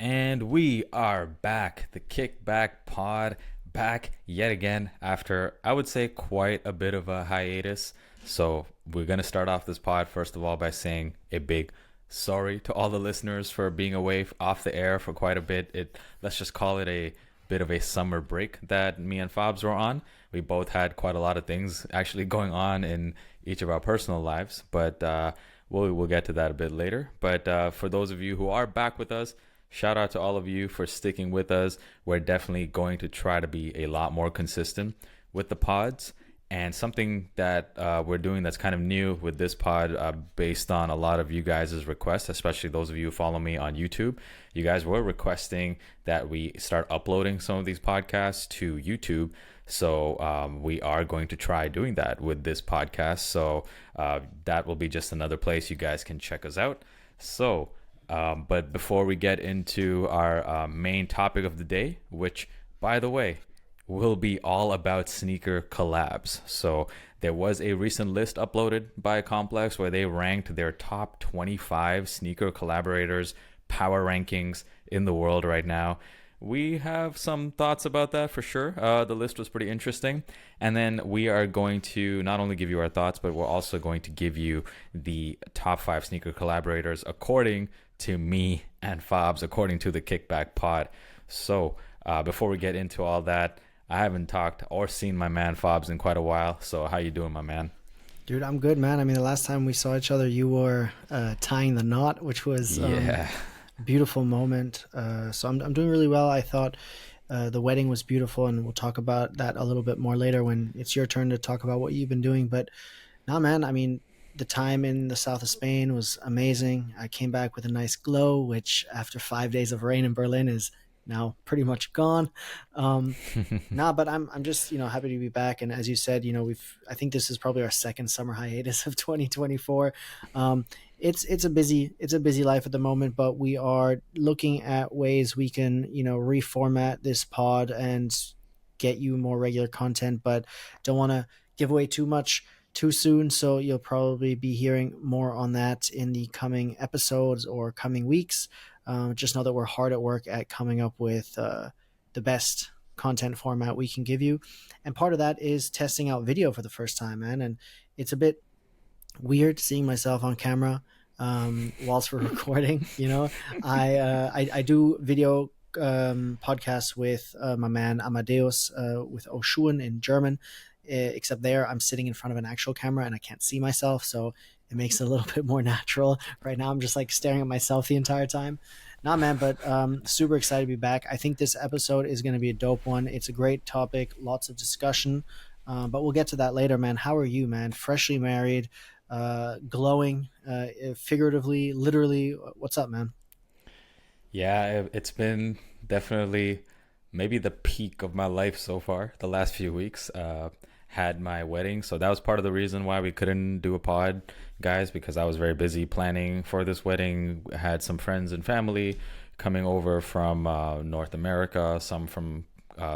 And we are back, the Kickback Pod, back yet again after, I would say, quite a bit of a hiatus. So, we're going to start off this pod, first of all, by saying a big sorry to all the listeners for being away off the air for quite a bit. Let's just call it a bit of a summer break that me and Fabs were on. We both had quite a lot of things actually going on in each of our personal lives, but we'll get to that a bit later. But for those of you who are back with us, shout out to all of you for sticking with us. We're definitely going to try to be a lot more consistent with the pods. And something that we're doing that's kind of new with this pod, based on a lot of you guys' requests, especially those of you who follow me on YouTube. You guys were requesting that we start uploading some of these podcasts to YouTube. So we are going to try doing that with this podcast. So that will be just another place you guys can check us out. So, but before we get into our main topic of the day, which, by the way, will be all about sneaker collabs. So there was a recent list uploaded by Complex where they ranked their top 25 sneaker collaborators power rankings in the world right now. We have some thoughts about that for sure. The list was pretty interesting. And then we are going to not only give you our thoughts, but we're also going to give you the top 5 sneaker collaborators according to me and Fabs, according to the Kickback Pod. So before we get into all that, I haven't talked or seen my man Fabs in quite a while. So how you doing, my man? Dude, I'm good, man. I mean, the last time we saw each other, you were tying the knot, which was a beautiful moment. So I'm doing really well. I thought the wedding was beautiful, and we'll talk about that a little bit more later when it's your turn to talk about what you've been doing. But nah, man, I mean, the time in the south of Spain was amazing. I came back with a nice glow, which after 5 days of rain in Berlin is now pretty much gone. But I'm just, happy to be back. And as you said, I think this is probably our second summer hiatus of 2024. It's a busy life at the moment, but we are looking at ways we can, reformat this pod and get you more regular content, but don't want to give away too much too soon. So you'll probably be hearing more on that in the coming episodes or coming weeks. Just know that we're hard at work at coming up with the best content format we can give you. And part of that is testing out video for the first time, man. And it's a bit weird seeing myself on camera whilst we're recording. I do video podcasts with my man Amadeus with Oshun in German, except there I'm sitting in front of an actual camera and I can't see myself. So it makes it a little bit more natural. Right now, I'm just like staring at myself the entire time. Nah, man, but super excited to be back. I think this episode is going to be a dope one. It's a great topic, lots of discussion, but we'll get to that later, man. How are you, man? Freshly married, glowing, figuratively, literally. What's up, man? Yeah, it's been definitely maybe the peak of my life so far, the last few weeks. Had my wedding, so that was part of the reason why we couldn't do a pod, guys, because I was very busy planning for this wedding. I had some friends and family coming over from North America, some from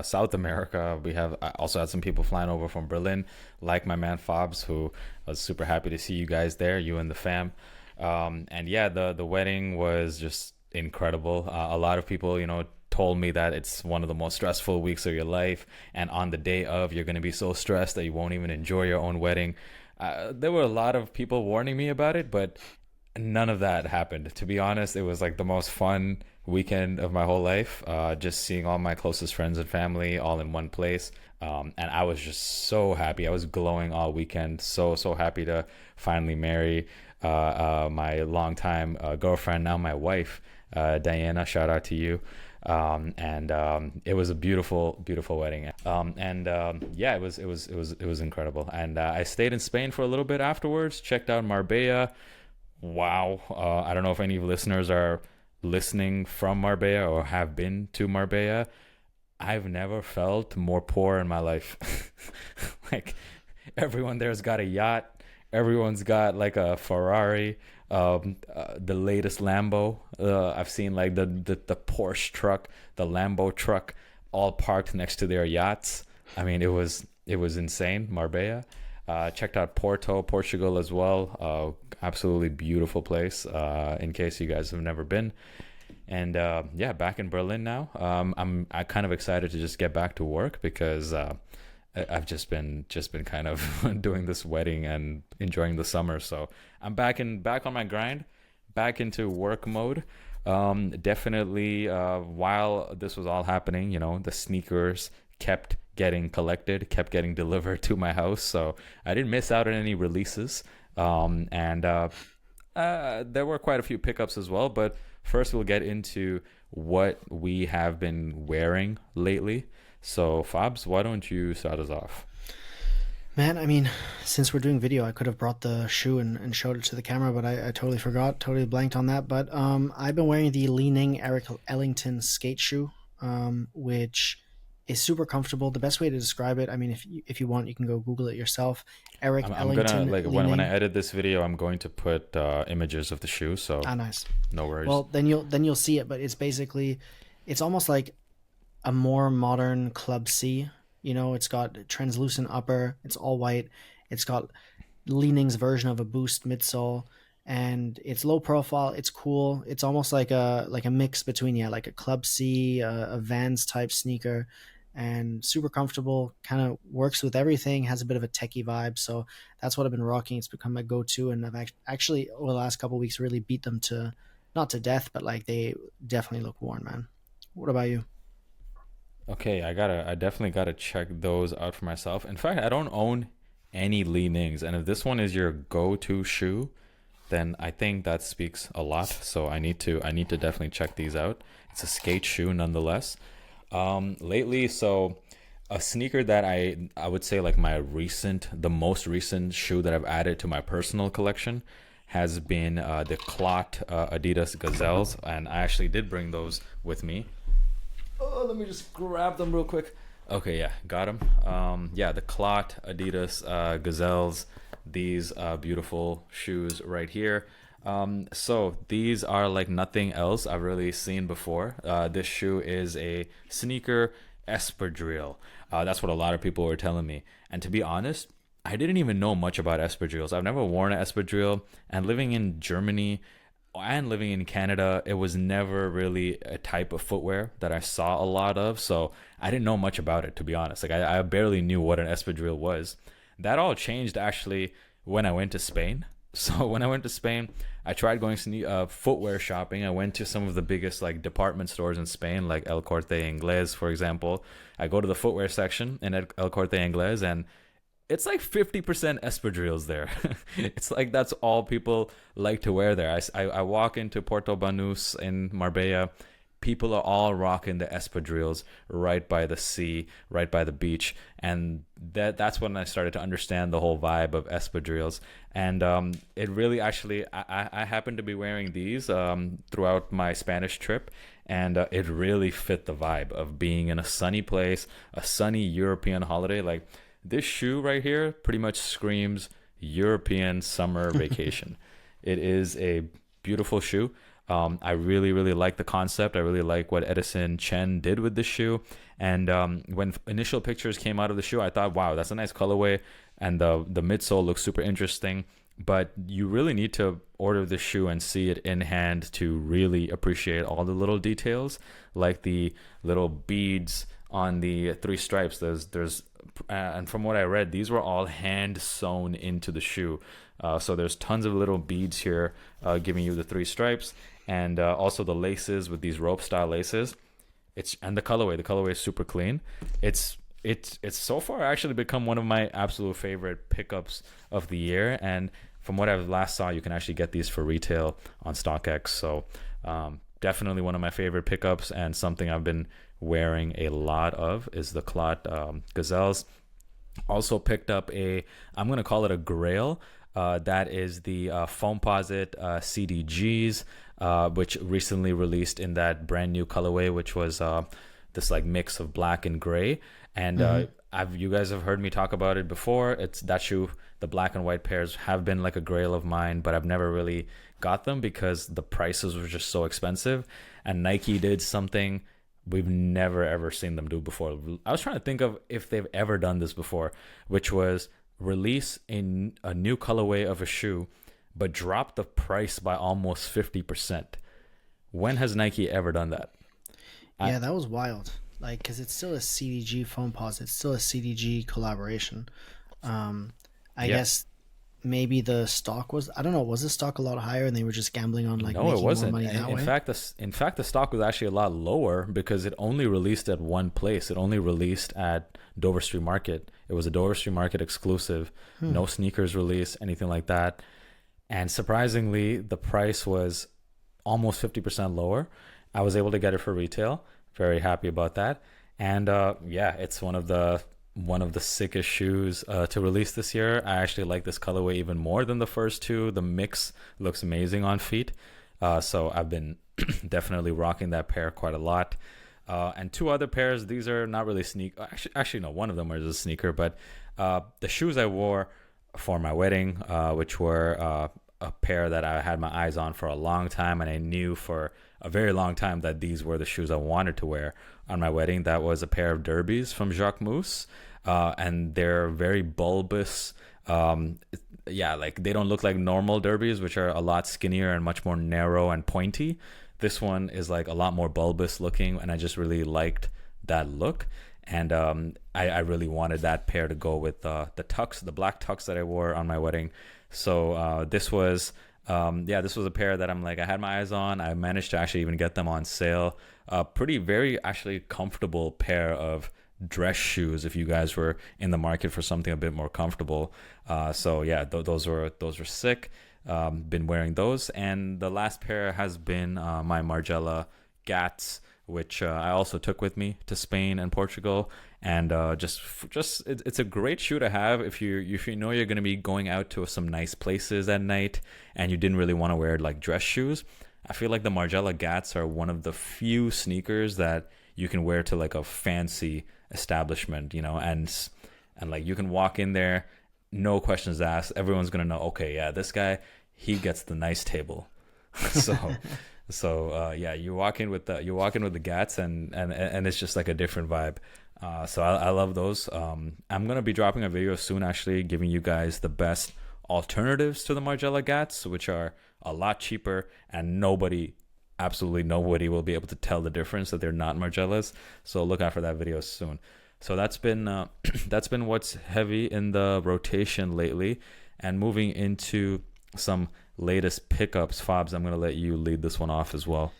South America. I also had some people flying over from Berlin, like my man Fabs, who I was super happy to see you guys there, you and the fam. And yeah, the wedding was just incredible. A lot of people, told me that it's one of the most stressful weeks of your life, and on the day of, you're going to be so stressed that you won't even enjoy your own wedding. There were a lot of people warning me about it, but none of that happened. To be honest, it was like the most fun weekend of my whole life, just seeing all my closest friends and family all in one place. And I was just so happy. I was glowing all weekend, so happy to finally marry my longtime girlfriend, now my wife, Diana. Shout out to you. It was a beautiful wedding. Yeah, it was incredible. And I stayed in Spain for a little bit afterwards, checked out Marbella. Wow. I don't know if any listeners are listening from Marbella or have been to Marbella. I've never felt more poor in my life. Like, everyone there's got a yacht. Everyone's got like a Ferrari, the latest Lambo. I've seen like the Porsche truck, the Lambo truck, all parked next to their yachts. I mean, it was insane. Marbella. Checked out Porto, Portugal as well. Absolutely beautiful place. In case you guys have never been. And yeah, back in Berlin now. I kind of excited to just get back to work because I've just been kind of doing this wedding and enjoying the summer. So I'm back on my grind, back into work mode. Definitely, while this was all happening, the sneakers kept getting collected, kept getting delivered to my house. So I didn't miss out on any releases. And there were quite a few pickups as well. But first, we'll get into what we have been wearing lately. So, Fabs, why don't you start us off? Man, I mean, since we're doing video, I could have brought the shoe and showed it to the camera, but I totally forgot, totally blanked on that. But I've been wearing the Leaning Eric Ellington skate shoe, which is super comfortable. The best way to describe it, I mean, if you want, you can go Google it yourself. Eric I'm gonna Ellington like when I Leaning. edit this video, I'm going to put images of the shoe, so Ah, nice. no worries. Well, then you'll see it, but it's basically, it's almost like a more modern Club C. It's got translucent upper. It's all white. It's got Leaning's version of a boost midsole, and it's low profile. It's cool. It's almost like a mix between, yeah, like a Club C, a Vans type sneaker, and super comfortable. Kind of works with everything. Has a bit of a techie vibe. So that's what I've been rocking. It's become my go-to, and I've actually over the last couple of weeks really beat them to, not to death, but like they definitely look worn, man. What about you? Okay, I definitely gotta check those out for myself. In fact, I don't own any leanings, and if this one is your go-to shoe, then I think that speaks a lot. So I need to definitely check these out. It's a skate shoe nonetheless. Lately, so a sneaker that I would say like the most recent shoe that I've added to my personal collection has been the Clot Adidas Gazelles, and I actually did bring those with me. Oh, let me just grab them real quick. Okay, yeah, got them. Yeah, the Clot Adidas Gazelles. These beautiful shoes right here. So these are like nothing else I've really seen before. This shoe is a sneaker espadrille. That's what a lot of people were telling me. And to be honest, I didn't even know much about espadrilles. I've never worn an espadrille, and living in Germany and living in Canada, it was never really a type of footwear that I saw a lot of. So I didn't know much about it, to be honest. Like I barely knew what an espadrille was. That all changed actually when I went to Spain. So when I went to Spain, I tried going footwear shopping. I went to some of the biggest like department stores in Spain, like El Corte Inglés, for example. I go to the footwear section in El Corte Inglés, and it's like 50% espadrilles there. It's like that's all people like to wear there. I walk into Porto Banús in Marbella. People are all rocking the espadrilles right by the sea, right by the beach, and that's when I started to understand the whole vibe of espadrilles. And it really actually, I happened to be wearing these throughout my Spanish trip, and it really fit the vibe of being in a sunny place, a sunny European holiday. Like this shoe right here pretty much screams European summer vacation. It is a beautiful shoe. I really, really like the concept. I really like what Edison Chen did with this shoe. And when initial pictures came out of the shoe, I thought, wow, that's a nice colorway. And the midsole looks super interesting. But you really need to order the shoe and see it in hand to really appreciate all the little details, like the little beads on the three stripes. And from what I read, these were all hand sewn into the shoe. So there's tons of little beads here giving you the three stripes, and also the laces with these rope style laces. And the colorway. The colorway is super clean. It's so far actually become one of my absolute favorite pickups of the year. And from what I last saw, you can actually get these for retail on StockX. So definitely one of my favorite pickups, and something I've been wearing a lot of is the Clot Gazelles. Also picked up I'm going to call it a grail. That is the Foamposite CDGs, which recently released in that brand new colorway, which was this like mix of black and gray. And you guys have heard me talk about it before. It's that shoe. The black and white pairs have been like a grail of mine, but I've never really got them because the prices were just so expensive. And Nike did something we've never ever seen them do before. I was trying to think of if they've ever done this before, which was release a new colorway of a shoe, but drop the price by almost 50%, When has Nike ever done that? I Yeah, that was wild. Like, because it's still a CDG foam pause. It's still a CDG collaboration. Um, I Yeah. guess maybe the stock was, I don't know, was the stock a lot higher and they were just gambling on like No, it making more wasn't. money that In way? fact, the stock was actually a lot lower because it only released at one place. It only released at Dover Street Market. It was a Dover Street Market exclusive. Hmm. No sneakers release, anything like that. And surprisingly, the price was almost 50% lower. I was able to get it for retail. Very happy about that. And yeah, it's one of the sickest shoes to release this year. I actually like this colorway even more than the first two. The mix looks amazing on feet. So I've been definitely rocking that pair quite a lot. And two other pairs, these are not really sneak. Actually, no, one of them is a sneaker. But the shoes I wore for my wedding, which were a pair that I had my eyes on for a long time, and I knew for a very long time that these were the shoes I wanted to wear on my wedding. That was a pair of derbies from Jacques Mousse, and they're very bulbous. Yeah, like they don't look like normal derbies, which are a lot skinnier and much more narrow and pointy. This one is like a lot more bulbous looking, and I just really liked that look. And I really wanted that pair to go with the tux, the black tux that I wore on my wedding. So this was a pair that I'm like, I had my eyes on. I managed to actually even get them on sale. Pretty, very actually comfortable pair of dress shoes if you guys were in the market for something a bit more comfortable. So yeah, those were sick. Been wearing those, and the last pair has been my Margiela Gats, which I also took with me to Spain and Portugal. And it's a great shoe to have if you know you're going to be going out to some nice places at night, and you didn't really want to wear like dress shoes. I feel like the Margiela Gats are one of the few sneakers that you can wear to like a fancy establishment, and like you can walk in there, no questions asked. Everyone's gonna know, okay, yeah, this guy, he gets the nice table. so yeah, you walk in with the Gats, and it's just like a different vibe. So I love those. I'm gonna be dropping a video soon, actually, giving you guys the best alternatives to the Margiela Gats, which are a lot cheaper, and absolutely nobody will be able to tell the difference that they're not Margellas. So look out for that video soon. So that's been that's been what's heavy in the rotation lately, and moving into some latest pickups. Fabs, I'm gonna let you lead this one off as well.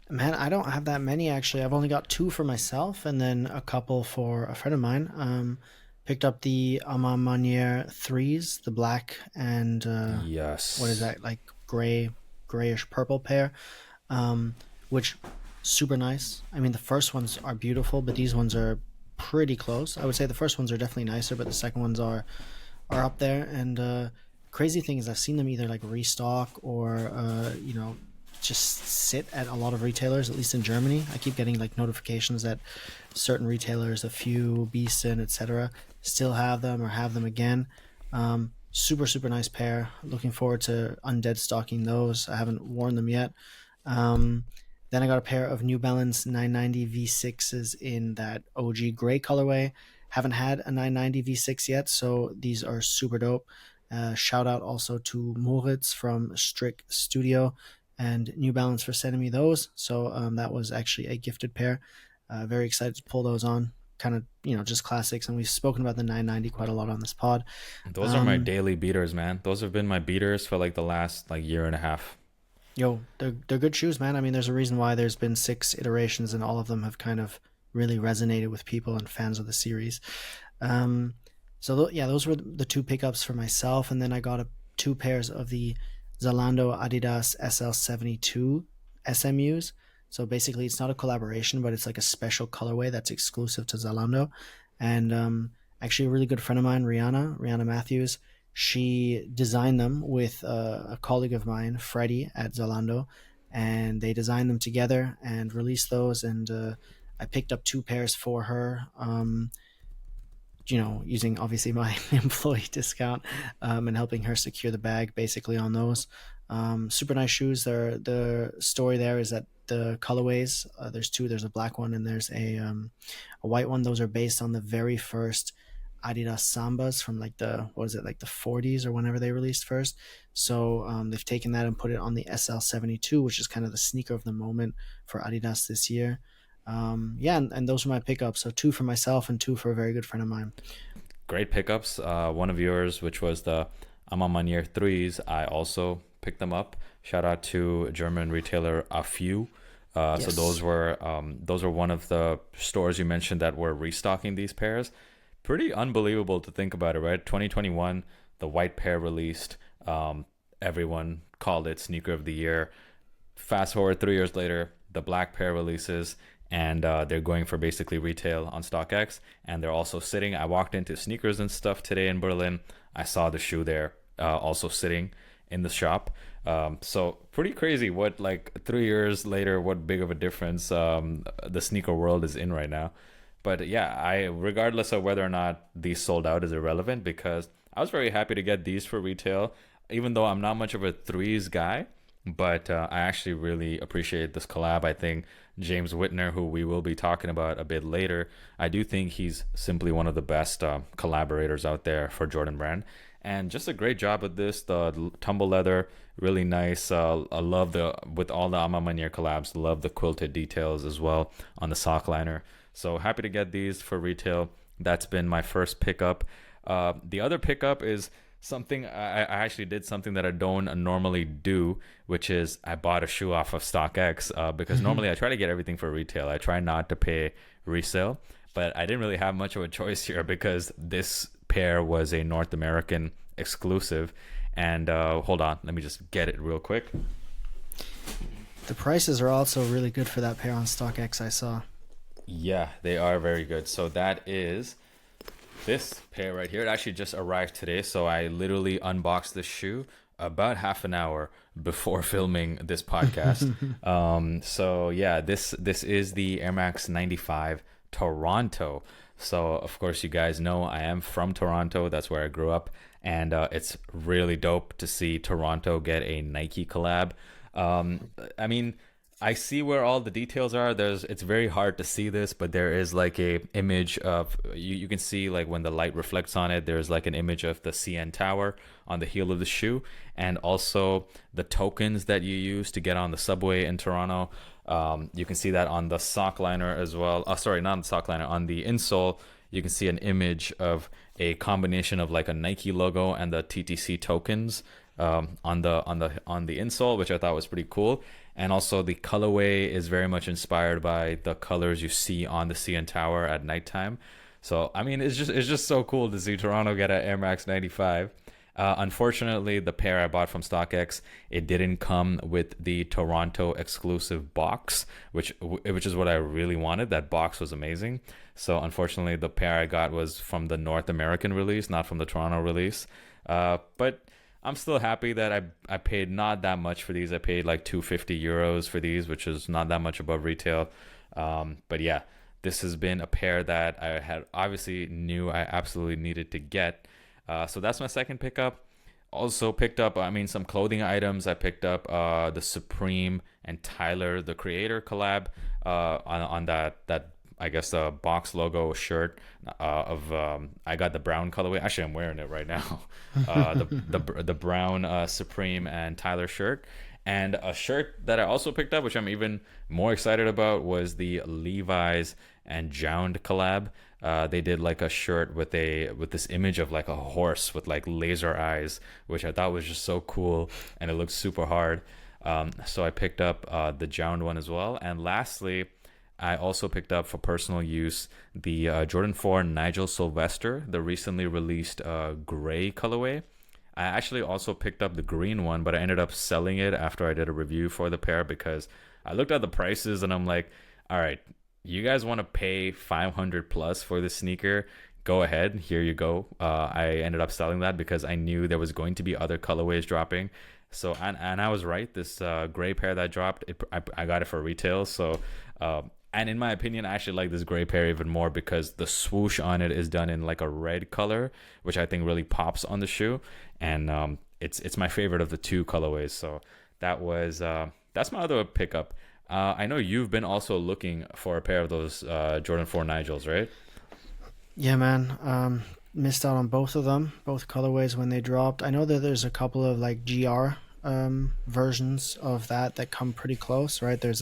Man, I don't have that many actually. I've only got two for myself and then a couple for a friend of mine. Picked up the Amamanier threes, the black and what is Yes. that, like grayish purple pair, um, which super nice. I mean, the first ones are beautiful, but these ones are pretty close. I would say the first ones are definitely nicer, but the second ones are up there. And crazy thing is, I've seen them either like restock or just sit at a lot of retailers, at least in Germany. I keep getting like notifications that certain retailers, a few, Beeson, etc., still have them or have them again. Super super nice pair. Looking forward to undead stocking those. I haven't worn them yet. Um, then I got a pair of New Balance 990 V6s in that OG gray colorway. Haven't had a 990 V6 yet, so these are super dope. Shout out also to Moritz from Strick Studio and New Balance for sending me those. So that was actually a gifted pair. Very excited to pull those on. Kind of, just classics. And we've spoken about the 990 quite a lot on this pod. Those are my Um, daily beaters, man. Those have been my beaters for like the last like year and a half. Yo, they're good shoes, man. I mean, there's a reason why there's been six iterations, and all of them have kind of really resonated with people and fans of the series. Um, yeah, those were the two pickups for myself, and then I got two pairs of the Zalando Adidas SL72 SMUs. So basically, it's not a collaboration, but it's like a special colorway that's exclusive to Zalando. And actually, a really good friend of mine, Rihanna Matthews, she designed them with a colleague of mine, Freddie at Zalando, and they designed them together and released those. And I picked up two pairs for her. Using obviously my employee discount, and helping her secure the bag basically on those. Super nice shoes. The story there is that the colorways, there's two. There's a black one and there's a white one. Those are based on the very first Adidas Sambas from like the, what was it, like the 40s or whenever they released first. So they've taken that and put it on the SL72, which is kind of the sneaker of the moment for Adidas this year. Yeah, and those were my pickups. So two for myself and two for a very good friend of mine. Great pickups. One of yours, which was the Amamanier threes, I also picked them up. Shout out to German retailer Afu. So Yes. those were one of the stores you mentioned that were restocking these pairs. Pretty unbelievable to think about it, right? 2021, the white pair released. Um, Everyone called it sneaker of the year. Fast forward 3 years later, the black pair releases, and they're going for basically retail on StockX. And they're also sitting. I walked into sneakers and stuff today in Berlin. I saw the shoe there, also sitting in the shop. So pretty crazy. What, like 3 years later, what big of a difference the sneaker world is in right now. But yeah, I regardless of whether or not these sold out is irrelevant, because I was very happy to get these for retail, even though I'm not much of a threes guy. But I actually really appreciate this collab. I think James Whitner, who we will be talking about a bit later, I do think he's simply one of the best collaborators out there for Jordan Brand. And just a great job with this. The tumble leather, really nice. I love the, with all the Ama Manier collabs, love the quilted details as well on the sock liner. So happy to get these for retail. That's been my first pickup. The other pickup is something I actually did something that I don't normally do, which is I bought a shoe off of StockX because normally I try to get everything for retail. I try not to pay resale, but I didn't really have much of a choice here because this pair was a North American exclusive. And hold on, let me just get it real quick. The prices are also really good for that pair on StockX, I saw. Yeah, they are very good. So that is this pair right here. It actually just arrived today, so I literally unboxed this shoe about half an hour before filming this podcast. So yeah, this is the Air Max 95 Toronto. So of course you guys know I am from Toronto. That's where I grew up, and it's really dope to see Toronto get a Nike collab. I mean, I see where all the details are. It's very hard to see this, but there is like a image of you can see like when the light reflects on it, there's like an image of the CN Tower on the heel of the shoe, and also the tokens that you use to get on the subway in Toronto. You can see that on the sock liner as well. Oh, sorry, not on the sock liner, on the insole. You can see an image of a combination of like a Nike logo and the TTC tokens on the insole, which I thought was pretty cool. And also the colorway is very much inspired by the colors you see on the CN Tower at nighttime. So I mean, it's just so cool to see Toronto get an Air Max 95. Unfortunately, the pair I bought from StockX, it didn't come with the Toronto exclusive box, which is what I really wanted. That box was amazing. So unfortunately, the pair I got was from the North American release, not from the Toronto release. But I'm still happy that I paid not that much for these. I paid like 250 euros for these, which is not that much above retail. But yeah, this has been a pair that I had obviously knew I absolutely needed to get. So that's my second pickup. Also picked up, I mean, some clothing items. I picked up the Supreme and Tyler, the Creator collab on that I guess the box logo shirt of I got the brown colorway. Actually, I'm wearing it right now. The brown Supreme and Tyler shirt, and a shirt that I also picked up, which I'm even more excited about, was the Levi's and Jound collab. They did like a shirt with this image of like a horse with like laser eyes, which I thought was just so cool, and it looks super hard. So I picked up the Jound one as well. And lastly, I also picked up for personal use the Jordan 4 Nigel Sylvester, the recently released gray colorway. I actually also picked up the green one, but I ended up selling it after I did a review for the pair because I looked at the prices and I'm like, all right, you guys want to pay 500 plus for this sneaker? Go ahead. Here you go. I ended up selling that because I knew there was going to be other colorways dropping. So, and I was right. This gray pair that dropped, I got it for retail. So, and in my opinion, I actually like this gray pair even more because the swoosh on it is done in like a red color, which I think really pops on the shoe. And it's my favorite of the two colorways. So that's my other pickup. I know you've been also looking for a pair of those Jordan 4 Nigels, right? Yeah, man. missed out on both of them, both colorways when they dropped. I know that there's a couple of like GR versions of that come pretty close, right? There's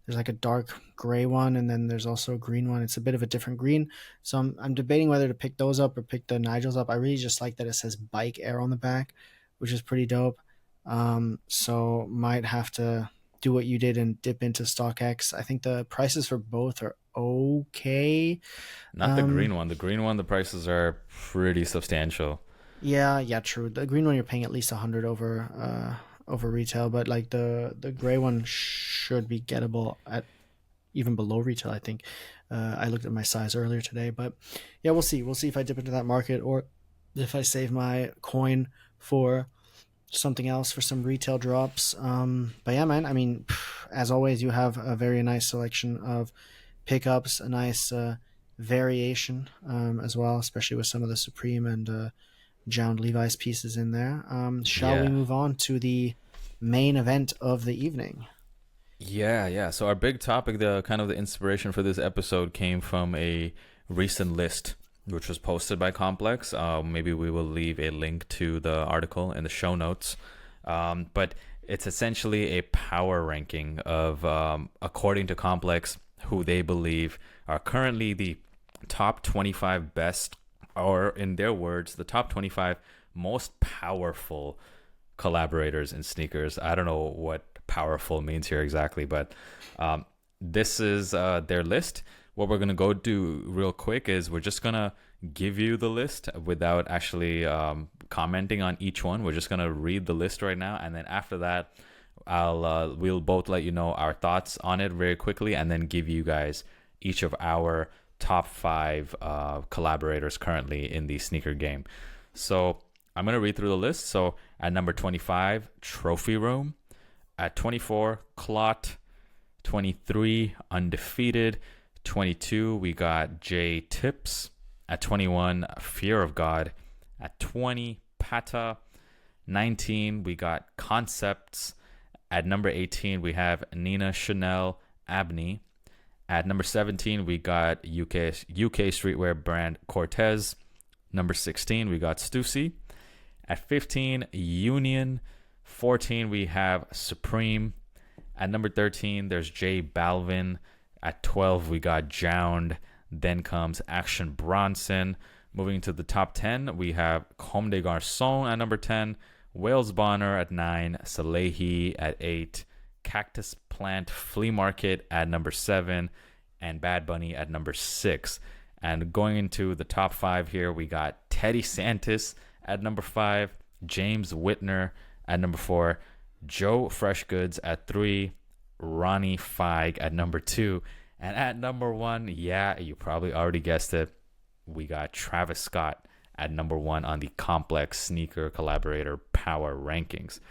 like a dark gray one, and then there's also a green one. It's a bit of a different green, so I'm debating whether to pick those up or pick the Nigels up. I really just like that it says Bike Air on the back, which is pretty dope. So might have to do what you did and dip into StockX. I think the prices for both are okay. Not the Um, green one. The green one, the prices are pretty substantial. yeah, yeah, true. The green one you're paying at least 100 over retail, but like the gray one should be gettable at even below retail. I think. I looked at my size earlier today, but yeah, we'll see. We'll see if I dip into that market or if I save my coin for something else for some retail drops. But yeah, man. I mean, as always, you have a very nice selection of pickups, a nice variation as well, especially with some of the Supreme and Jound Levi's pieces in there. Shall we Yeah. move on to the main event of the evening? Yeah, yeah. So our big topic, the kind of the inspiration for this episode came from a recent list which was posted by Complex. Maybe we will leave a link to the article in the show notes. But it's essentially a power ranking of, according to Complex, who they believe are currently the top 25 best, or in their words, the top 25 most powerful collaborators in sneakers. I don't know what powerful means here exactly, but this is their list. What we're gonna go do real quick is we're just gonna give you the list without actually commenting on each one. We're just gonna read the list right now, and then after that, I'll we'll both let you know our thoughts on it very quickly, and then give you guys each of our top five collaborators currently in the sneaker game. So I'm gonna read through the list. So at number 25, Trophy Room. At 24, Clot. 23, Undefeated. 22, we got J Tips. At 21, Fear of God. At 20, Pata. 19, we got Concepts. At number 18, we have Nina Chanel Abney. At number 17, we got UK streetwear brand Cortez. Number 16, we got Stussy. At 15, Union. 14, we have Supreme. At number 13, there's J Balvin. At 12, we got Jound. Then comes Action Bronson. Moving to the top 10, we have Comme des Garçons at number 10. Wales Bonner at 9. Salehi at 8. Cactus Plant Flea Market at number 7. And Bad Bunny at number 6. And going into the top 5 here, we got Teddy Santis at number 5. James Whitner at number 4. Joe Freshgoods at 3. Ronnie Feig at number 2. And at number 1, yeah, you probably already guessed it, we got Travis Scott at number 1 on the Complex Sneaker Collaborator Power Rankings.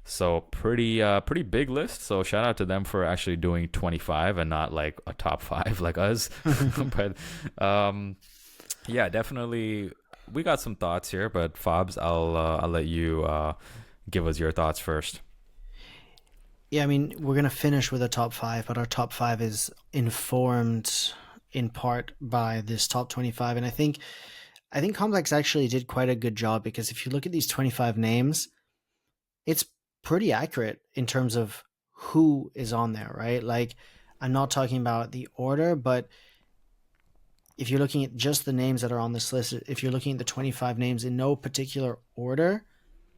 So pretty big list. So shout out to them for actually doing 25 and not like a top 5 like us. But yeah, definitely we got some thoughts here. But Fabs, I'll let you give us your thoughts first. Yeah, I mean, we're gonna finish with a top five, but our top five is informed in part by this top 25, and I think Complex actually did quite a good job because if you look at these 25 names, it's pretty accurate in terms of who is on there, right? Like, I'm not talking about the order, but if you're looking at just the names that are on this list, if you're looking at the 25 names in no particular order,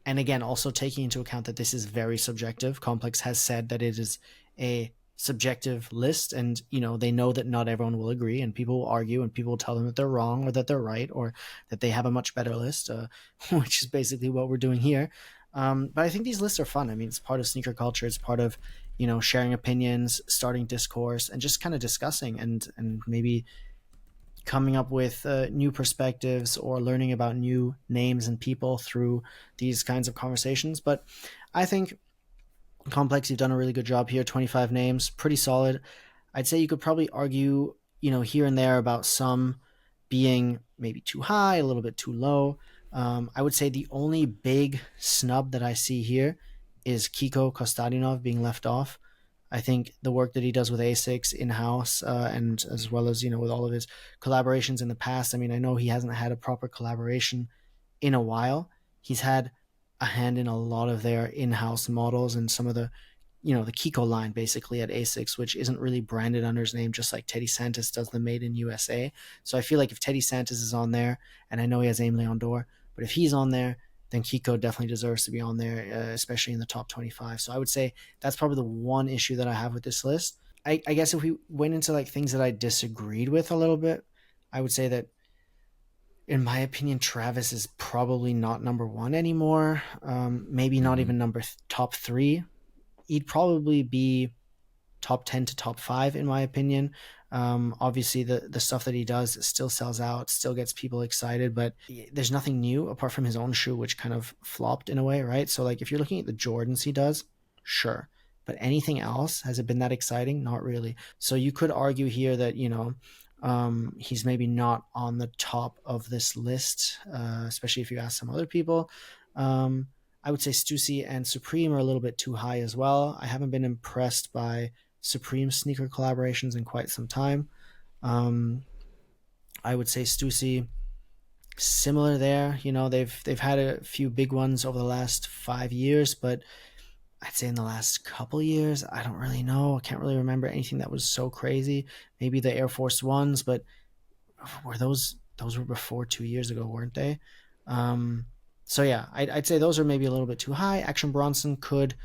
and again, also taking into account that this is very subjective, Complex has said that it is a subjective list, and they know that not everyone will agree, and people will argue, and people will tell them that they're wrong or that they're right or that they have a much better list, which is basically what we're doing here. But I think these lists are fun. I mean, it's part of sneaker culture. It's part of sharing opinions, starting discourse, and just kind of discussing and maybe coming up with new perspectives or learning about new names and people through these kinds of conversations. But I think Complex, you've done a really good job here. 25 names, pretty solid. I'd say you could probably argue, here and there about some being maybe too high, a little bit too low. I would say the only big snub that I see here is Kiko Kostadinov being left off. I think the work that he does with ASICS in house, and as well as with all of his collaborations in the past. I mean, I know he hasn't had a proper collaboration in a while. He's had a hand in a lot of their in-house models and some of the the Kiko line basically at ASICS, which isn't really branded under his name, just like Teddy Santis does the Made in USA. So I feel like if Teddy Santis is on there, and I know he has Aim Leon Dor, but if he's on there, then Kiko definitely deserves to be on there, especially in the top 25. So I would say that's probably the one issue that I have with this list. I guess if we went into like things that I disagreed with a little bit, I would say that in my opinion, Travis is probably not number one anymore. Maybe not Hmm. even top three. He'd probably be top 10 to top 5 in my opinion. Obviously the stuff that he does still sells out, still gets people excited, but there's nothing new apart from his own shoe, which kind of flopped in a way, right? So like if you're looking at the Jordans he does, sure, but anything else, has it been that exciting? Not really. So you could argue here that he's maybe not on the top of this list, especially if you ask some other people. I would say Stussy and Supreme are a little bit too high as well. I haven't been impressed by Supreme sneaker collaborations in quite some time. Um, I would say Stussy similar there. They've had a few big ones over the last 5 years, but I'd say in the last couple years, I don't really know. I can't really remember anything that was so crazy. Maybe the Air Force Ones, but were those were before 2 years ago, weren't they? Um, so yeah, I'd say those are maybe a little bit too high. Action Bronson could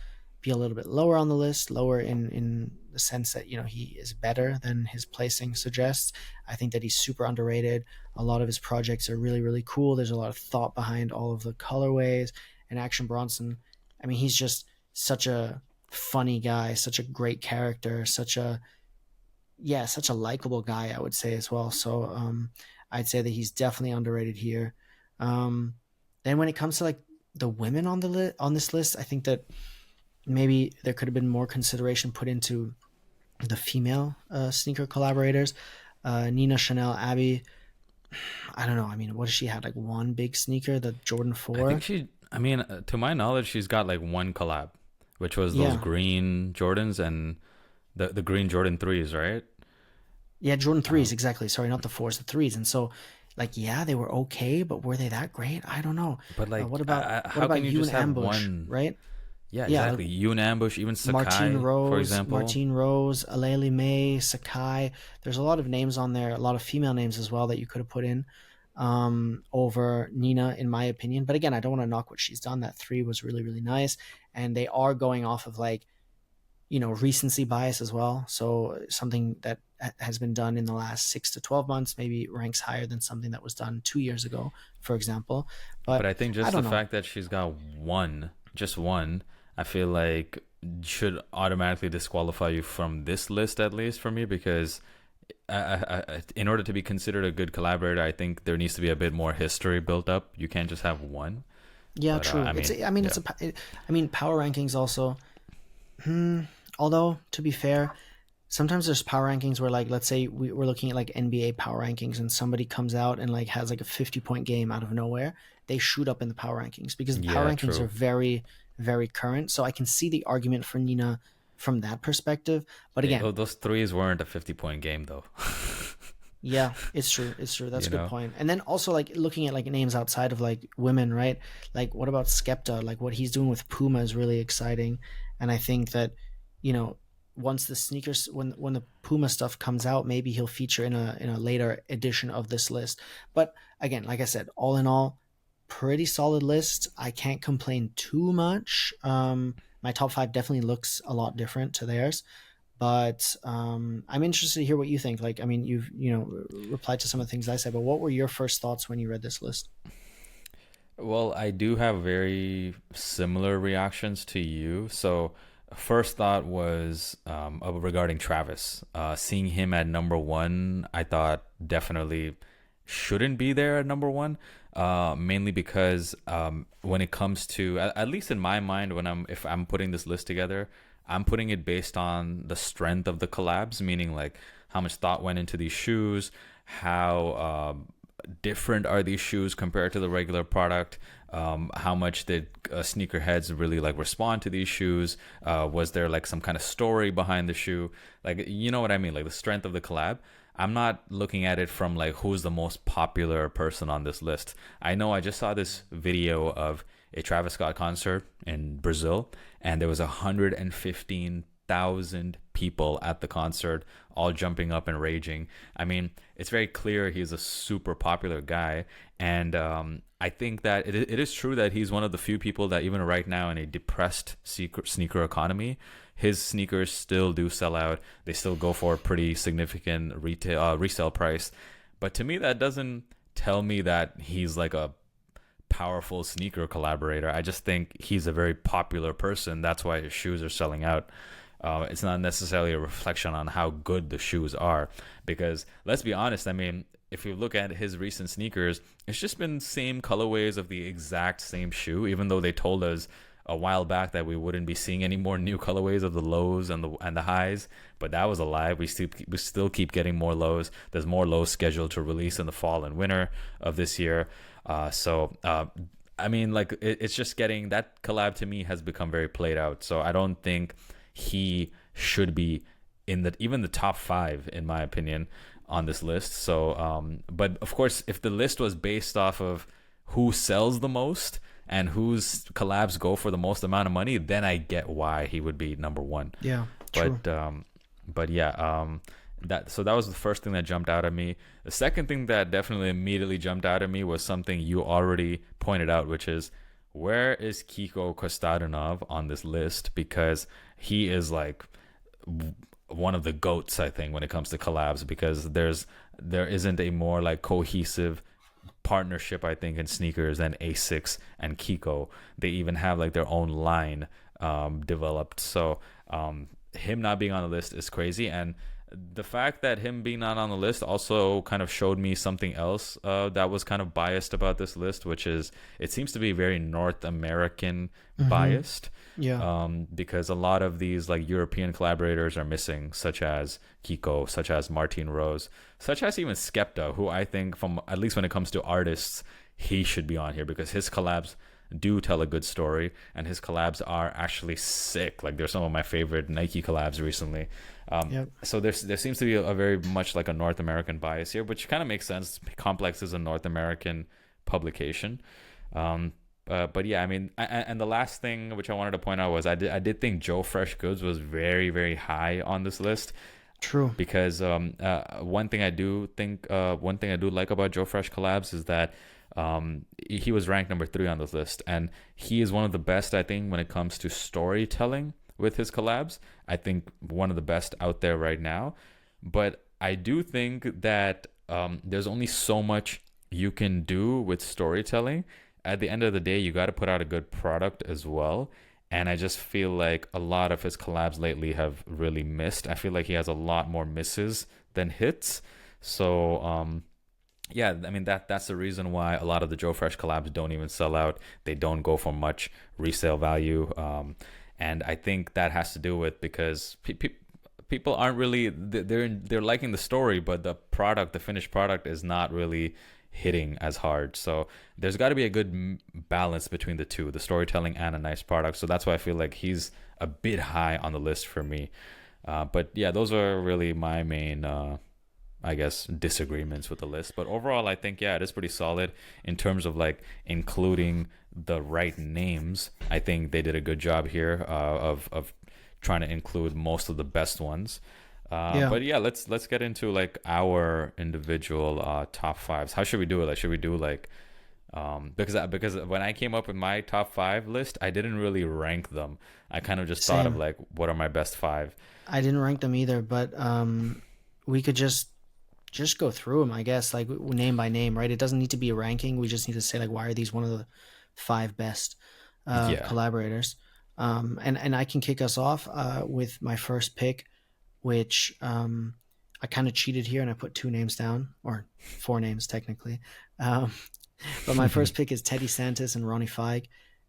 be a little bit lower on the list, lower in the sense that he is better than his placing suggests. I think that he's super underrated. A lot of his projects are really really cool. There's a lot of thought behind all of the colorways. And Action Bronson, I mean, he's just such a funny guy, such a great character, such a likable guy, I would say as well. So I'd say that he's definitely underrated here. Um, then when it comes to like the women on this list, I think that maybe there could have been more consideration put into the female sneaker collaborators. Nina, Chanel, Abby. I don't know. I mean, what does she have? Like one big sneaker, the Jordan I think 4? I mean, to my knowledge, she's got like one collab, which was those Yeah. green Jordans and the green Jordan 3s, right? Yeah, Jordan threes, Um, exactly. Sorry, not the fours, the threes. And so, like, yeah, they were okay, but were they that great? I don't know. but What like, about how can you you and just have Ambush, one? right? Yeah, Yeah, like exactly. You and Ambush, even Martine Sakai, for Rose, example. Aleli May, Sakai. There's a lot of names on there, a lot of female names as well that you could have put in over Nina, in my opinion. But again, I don't want to knock what she's done. That three was really, really nice. And they are going off of like recency bias as well. So something that has been done in the last 6 to 12 months maybe ranks higher than something that was done 2 years ago, for example. But But I think I just the don't know. fact that she's got just one, I feel like should automatically disqualify you from this list, at least for me, because in order to be considered a good collaborator, I think there needs to be a bit more history built up. You can't just have one. Yeah, But true. I It's mean, I mean yeah, it's I mean power rankings also. Although to be fair, sometimes there's power rankings where like let's say we're looking at like NBA power rankings and somebody comes out and like has like a 50-point game out of nowhere, they shoot up in the power rankings because the power yeah, rankings are true. very very current. So I can see the argument for Nina from that perspective. But again, Those threes weren't a 50-point game though. yeah, it's true. It's true. That's You a good know. point. And then also like looking at like names outside of like women, right? Like what about Skepta? Like what he's doing with Puma is really exciting. And I think that, you know, once the sneakers when the Puma stuff comes out, maybe he'll feature in a later edition of this list. But again, like I said, all in all, pretty solid list. I can't complain too much. My top five definitely looks a lot different to theirs. But I'm interested to hear what you think. Like, I mean, you've replied to some of the things I said, but what were your first thoughts when you read this list? Well, I do have very similar reactions to you. So, first thought was regarding Travis. Seeing him at number one, I thought definitely shouldn't be there at number one. Mainly because when it comes to, at least in my mind, if I'm putting this list together, I'm putting it based on the strength of the collabs, meaning like how much thought went into these shoes, how different are these shoes compared to the regular product? How much did sneakerheads really like respond to these shoes? Was there like some kind of story behind the shoe? Like, you know what I mean? Like the strength of the collab. I'm not looking at it from like who's the most popular person on this list. I know I just saw this video of a Travis Scott concert in Brazil, and there was 115,000 people at the concert, all jumping up and raging. I mean, it's very clear he's a super popular guy, and I think that it is true that he's one of the few people that even right now in a depressed sneaker economy, his sneakers still do sell out. They still go for a pretty significant retail resale price. But to me, that doesn't tell me that he's like a powerful sneaker collaborator. I just think he's a very popular person. That's why his shoes are selling out. It's not necessarily a reflection on how good the shoes are, because let's be honest. I mean, if you look at his recent sneakers, it's just been same colorways of the exact same shoe, even though they told us a while back that we wouldn't be seeing any more new colorways of the lows and the highs, but that was a lie. We still keep getting more lows. There's more lows scheduled to release in the fall and winter of this year. I mean, like it's just getting that collab to me has become very played out. So I don't think he should be in the even the top five in my opinion on this list. So, but of course, if the list was based off of who sells the most and whose collabs go for the most amount of money, then I get why he would be number one. Yeah, true. But yeah, that was the first thing that jumped out at me. The second thing that definitely immediately jumped out at me was something you already pointed out, which is where is Kiko Kostadinov on this list? Because he is like one of the goats, I think, when it comes to collabs, because there isn't a more like cohesive partnership, I think, in sneakers than Asics and Kiko. They even have like their own line developed. So him not being on the list is crazy, and the fact that him being not on the list also kind of showed me something else that was kind of biased about this list, which is it seems to be very North American biased. Yeah. Because a lot of these like European collaborators are missing, such as Kiko, such as Martin Rose, such as even Skepta, who I think, from at least when it comes to artists, he should be on here because his collabs do tell a good story, and his collabs are actually sick. Like, they're some of my favorite Nike collabs recently. Yep. So there seems to be a very much like a North American bias here, which kind of makes sense. Complex is a North American publication. But yeah, I mean, and the last thing which I wanted to point out was I did think Joe Fresh Goods was very, very high on this list. True. Because one thing I do like about Joe Fresh collabs is that he was ranked number 3 on this list, and he is one of the best, I think, when it comes to storytelling with his collabs. I think one of the best out there right now. But I do think that there's only so much you can do with storytelling. At the end of the day, you got to put out a good product as well. And I just feel like a lot of his collabs lately have really missed. I feel like he has a lot more misses than hits. So, yeah, I mean, that's the reason why a lot of the Joe Fresh collabs don't even sell out. They don't go for much resale value. And I think that has to do with because people aren't really, they're liking the story, but the finished product is not really hitting as hard. So there's got to be a good balance between the two, the storytelling and a nice product. So that's why I feel like he's a bit high on the list for me. But yeah, those are really my main I guess disagreements with the list. But overall, I think, yeah, it is pretty solid in terms of like including the right names. I think they did a good job here of trying to include most of the best ones. But yeah, let's get into like our individual top fives. How should we do it? Like, should we do like because when I came up with my top 5 list, I didn't really rank them. I kind of just thought of like, what are my best 5? I didn't rank them either, but we could just go through them, I guess, like name by name, right? It doesn't need to be a ranking. We just need to say like, why are these one of the 5 best collaborators? And I can kick us off with my first pick, which I kind of cheated here and I put 2 names down, or 4 names technically. But my first pick is Teddy Santis and Ronnie Feig,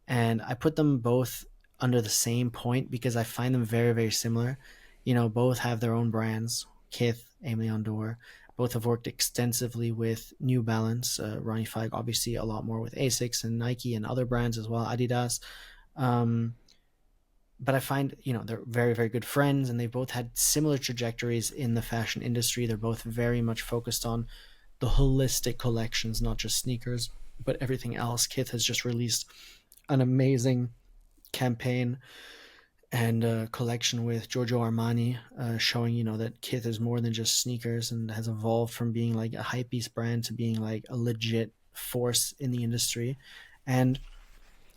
and I put them both under the same point because I find them very, very similar. You know, both have their own brands. Kith, Aimee Ondor. Both have worked extensively with New Balance. Ronnie Feig, obviously, a lot more with Asics and Nike and other brands as well, Adidas. Um, but I find, they're very, very good friends, and they've both had similar trajectories in the fashion industry. They're both very much focused on the holistic collections, not just sneakers, but everything else. Kith has just released an amazing campaign and collection with Giorgio Armani, showing that Kith is more than just sneakers and has evolved from being like a hypebeast brand to being like a legit force in the industry. And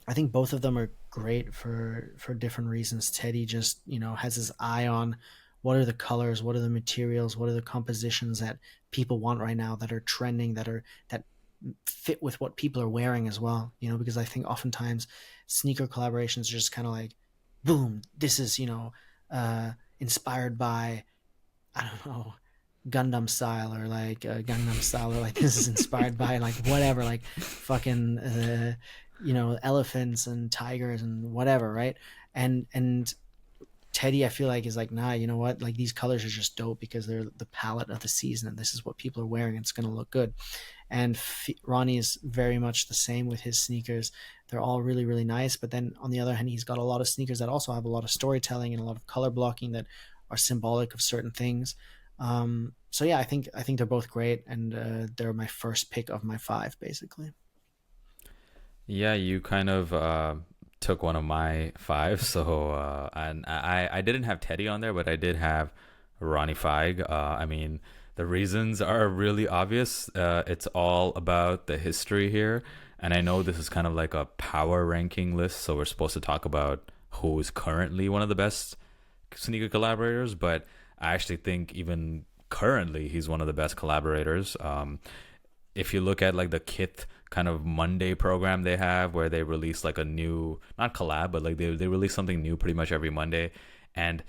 I think both of them are great for different reasons. Teddy just has his eye on what are the colors, what are the materials, what are the compositions that people want right now, that are trending, that fit with what people are wearing as well. Because I think oftentimes sneaker collaborations are just kind of like, boom, this is inspired by, I don't know, Gundam style, or like Gangnam style, or like this is inspired by like whatever, like fucking elephants and tigers and whatever, right? And Teddy, I feel like, is like, nah, you know what? Like, these colors are just dope because they're the palette of the season, and this is what people are wearing. And it's going to look good. And Ronnie is very much the same with his sneakers. They're all really, really nice. But then on the other hand, he's got a lot of sneakers that also have a lot of storytelling and a lot of color blocking that are symbolic of certain things. So yeah, I think they're both great, and they're my first pick of my five, basically. Yeah, you kind of took one of my five. So, and I didn't have Teddy on there, but I did have Ronnie Feig. I mean, the reasons are really obvious. It's all about the history here. And I know this is kind of like a power ranking list. So we're supposed to talk about who is currently one of the best sneaker collaborators. But I actually think even currently he's one of the best collaborators. If you look at like the Kith kind of Monday program they have, where they release like a new, not collab, but like they release something new pretty much every Monday. And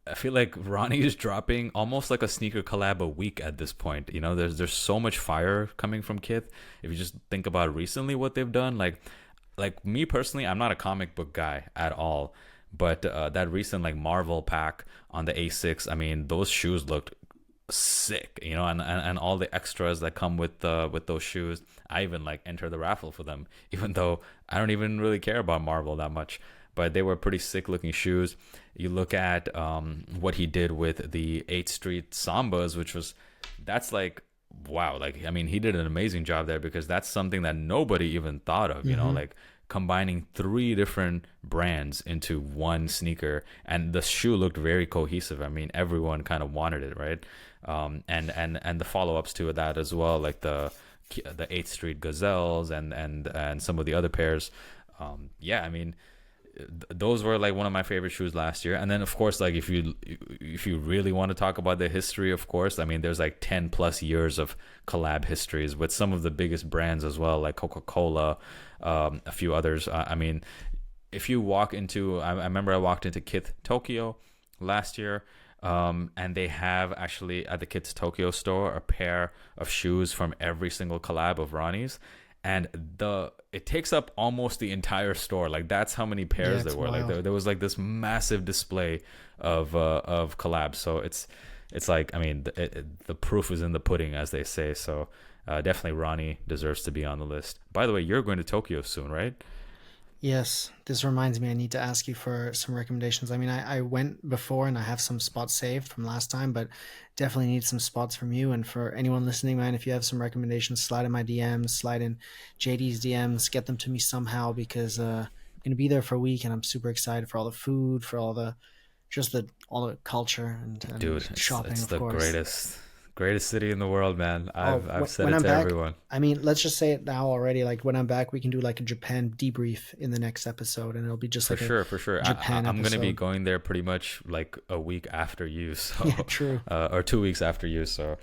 I feel like Ronnie is dropping almost like a sneaker collab a week at this point. There's so much fire coming from Kith. If you just think about recently what they've done, like me personally, I'm not a comic book guy at all, but that recent like Marvel pack on the A6, I mean, those shoes looked sick, and all the extras that come with those shoes. I even like enter the raffle for them, even though I don't even really care about Marvel that much. But they were pretty sick looking shoes. You look at what he did with the 8th Street Sambas, that's like, wow. Like, I mean, he did an amazing job there, because that's something that nobody even thought of, like combining 3 different brands into one sneaker, and the shoe looked very cohesive. I mean, everyone kind of wanted it, right? And the follow-ups to that as well, like the 8th Street Gazelles and some of the other pairs. Yeah, I mean, those were like one of my favorite shoes last year. And then of course, like if you really want to talk about the history, of course, I mean, there's like 10 plus years of collab histories with some of the biggest brands as well, like Coca-Cola, a few others. I mean, if you walk into, I remember I walked into Kith Tokyo last year, and they have actually at the Kith Tokyo store a pair of shoes from every single collab of Ronnie's, and it takes up almost the entire store. Like, that's how many pairs there were. Wild. Like there was like this massive display of collabs. So it's like, I mean, the proof is in the pudding, as they say. So definitely Ronnie deserves to be on the list. By the way, you're going to Tokyo soon, right? Yes, this reminds me, I need to ask you for some recommendations. I mean, I went before and I have some spots saved from last time, but definitely need some spots from you. And for anyone listening, man, if you have some recommendations, slide in my DMs, slide in JD's DMs, get them to me somehow, because I'm going to be there for a week and I'm super excited for all the food, for all the, just all the culture and Dude, shopping, it's of the course. greatest city in the world, man. Oh, I've said when it I'm to back, everyone. I mean, let's just say it now already. Like, when I'm back, we can do like a Japan debrief in the next episode, and it'll be just For like a sure, for sure. Japan I'm gonna be episode. going there pretty much like a week after you, so Yeah, true. or 2 weeks after you. So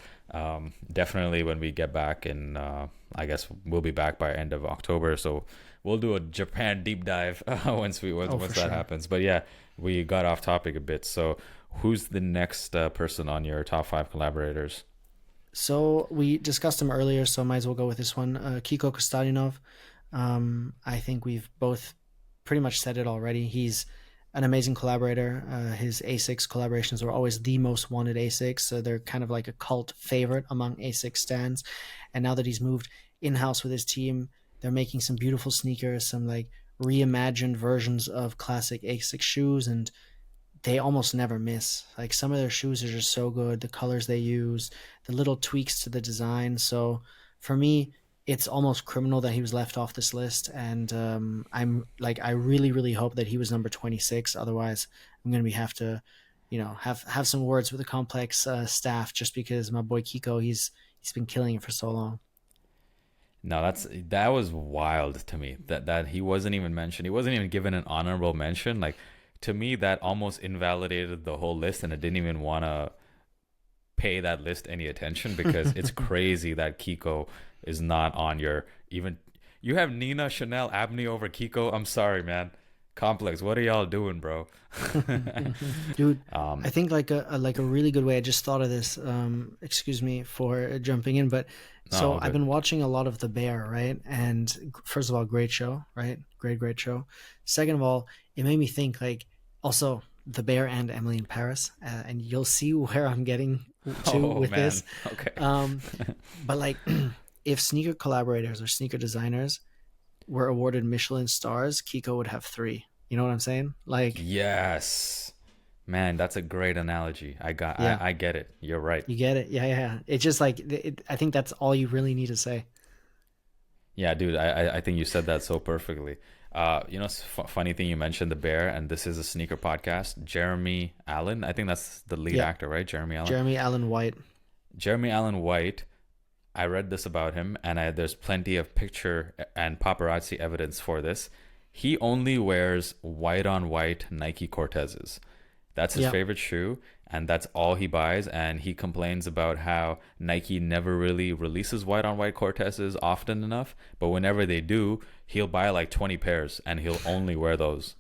definitely when we get back, and I guess we'll be back by end of October. So we'll do a Japan deep dive Oh, once for that sure. happens. But yeah, we got off topic a bit. So who's the next person on your top 5 collaborators? So we discussed him earlier, so I might as well go with this one. Kiko Kostadinov. I think we've both pretty much said it already. He's an amazing collaborator. His A6 collaborations were always the most wanted A6, so they're kind of like a cult favorite among A6 stands. And now that he's moved in house with his team, they're making some beautiful sneakers, some like reimagined versions of classic A6 shoes, and they almost never miss. Like some of their shoes are just so good. The colors they use, the little tweaks to the design. So for me, it's almost criminal that he was left off this list. And I'm like, I really, really hope that he was number 26. Otherwise, I'm gonna be have to, have some words with the complex staff just because my boy Kiko, he's been killing it for so long. No, that was wild to me that he wasn't even mentioned. He wasn't even given an honorable mention. Like to me, that almost invalidated the whole list, and I didn't even want to pay that list any attention because it's crazy that Kiko is not on your even. You have Nina, Chanel, Abney over Kiko. I'm sorry, man. Complex. What are y'all doing, bro? Dude, um, I think like a really good way. I just thought of this. Excuse me for jumping in, but no, so all I've good. been watching a lot of The Bear, right? And first of all, great show, right? Great show. Second of all, it made me think like also The Bear and Emily in Paris, and you'll see where I'm getting to Oh with man. this. Okay. Um, but like, if sneaker collaborators or sneaker designers were awarded Michelin stars, Kiko would have three. You know what I'm saying? Like, Yes. Man, that's a great analogy. yeah. I get it. You're right. You get it? Yeah, yeah. It's just like I think that's all you really need to say. Yeah, dude, I think you said that so perfectly. It's funny thing you mentioned the bear, and this is a sneaker podcast. Jeremy Allen, I think that's the lead Yeah, actor, right? Jeremy Allen. Jeremy Allen White. Jeremy Allen White. I read this about him, and there's plenty of picture and paparazzi evidence for this. He only wears white on white Nike Cortezes. That's his Yeah, favorite shoe, and that's all he buys. And he complains about how Nike never really releases white on white Cortezes often enough, but whenever they do, he'll buy like 20 pairs and he'll only wear those.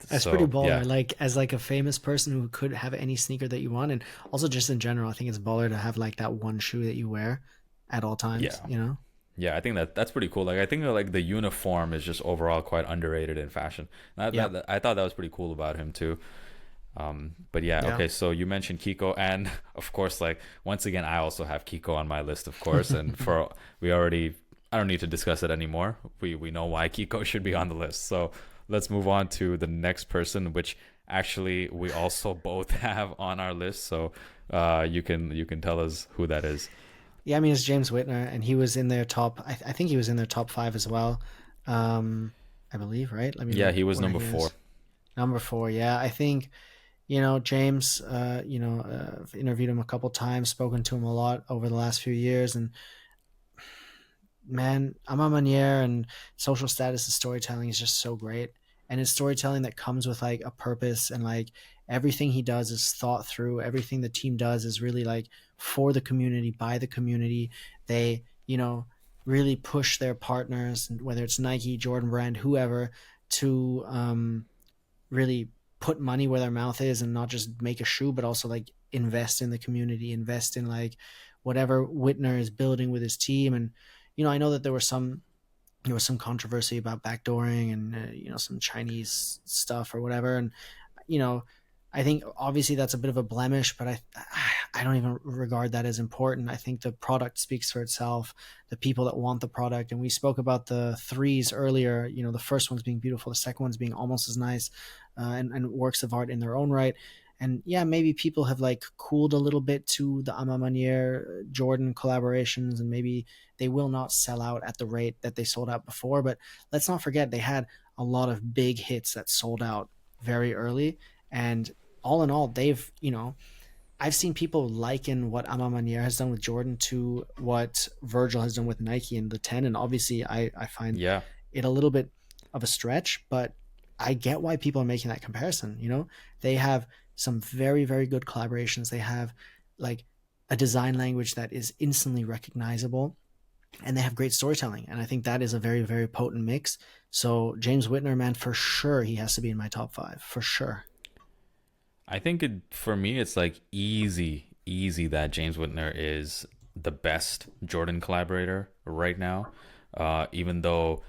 that's pretty So baller. yeah, Like as like a famous person who could have any sneaker that you want, and also just in general, I think it's baller to have like that one shoe that you wear at all times. yeah, You know? yeah. I think that's pretty cool. Like I think that, like the uniform is just overall quite underrated in fashion. Yeah, I thought that was pretty cool about him too. But yeah, yeah. okay. So you mentioned Kiko, and of course, like once again, I also have Kiko on my list, of course. And for we already, I don't need to discuss it anymore. We know why Kiko should be on the list. So let's move on to the next person, which actually we also both have on our list. So you can tell us who that is. Yeah, I mean it's James Whitner, and he was in their top. I think he was in their top five as well. Um, I believe, right? Let me Yeah, look he was where number he four. is. Number four. Yeah, I think James, I've interviewed him a couple times, spoken to him a lot over the last few years, and man, Ama Manier and social status and storytelling is just so great. And it's storytelling that comes with like a purpose and like everything he does is thought through. Everything the team does is really like for the community, by the community. They, really push their partners, whether it's Nike, Jordan Brand, whoever, to really put money where their mouth is and not just make a shoe, but also like invest in the community, invest in like whatever Whitner is building with his team. And I know that there was some controversy about backdooring and some Chinese stuff or whatever, and you know I think obviously that's a bit of a blemish, but I don't even regard that as important. I think the product speaks for itself, the people that want the product. And we spoke about the threes earlier, the first one's being beautiful, the second one's being almost as nice, and works of art in their own right. And yeah, maybe people have like cooled a little bit to the Ama Manier Jordan collaborations, and maybe they will not sell out at the rate that they sold out before. But let's not forget they had a lot of big hits that sold out very early. And all in all, I've seen people liken what Ama Manier has done with Jordan to what Virgil has done with Nike in the 10. And obviously, I find Yeah, it a little bit of a stretch, but I get why people are making that comparison. They have some very, very good collaborations. They have like a design language that is instantly recognizable, and they have great storytelling. And I think that is a very, very potent mix. So James Whitner, man, for sure, he has to be in my top five for sure. I think for me it's like easy that James Whitner is the best Jordan collaborator right now. Even though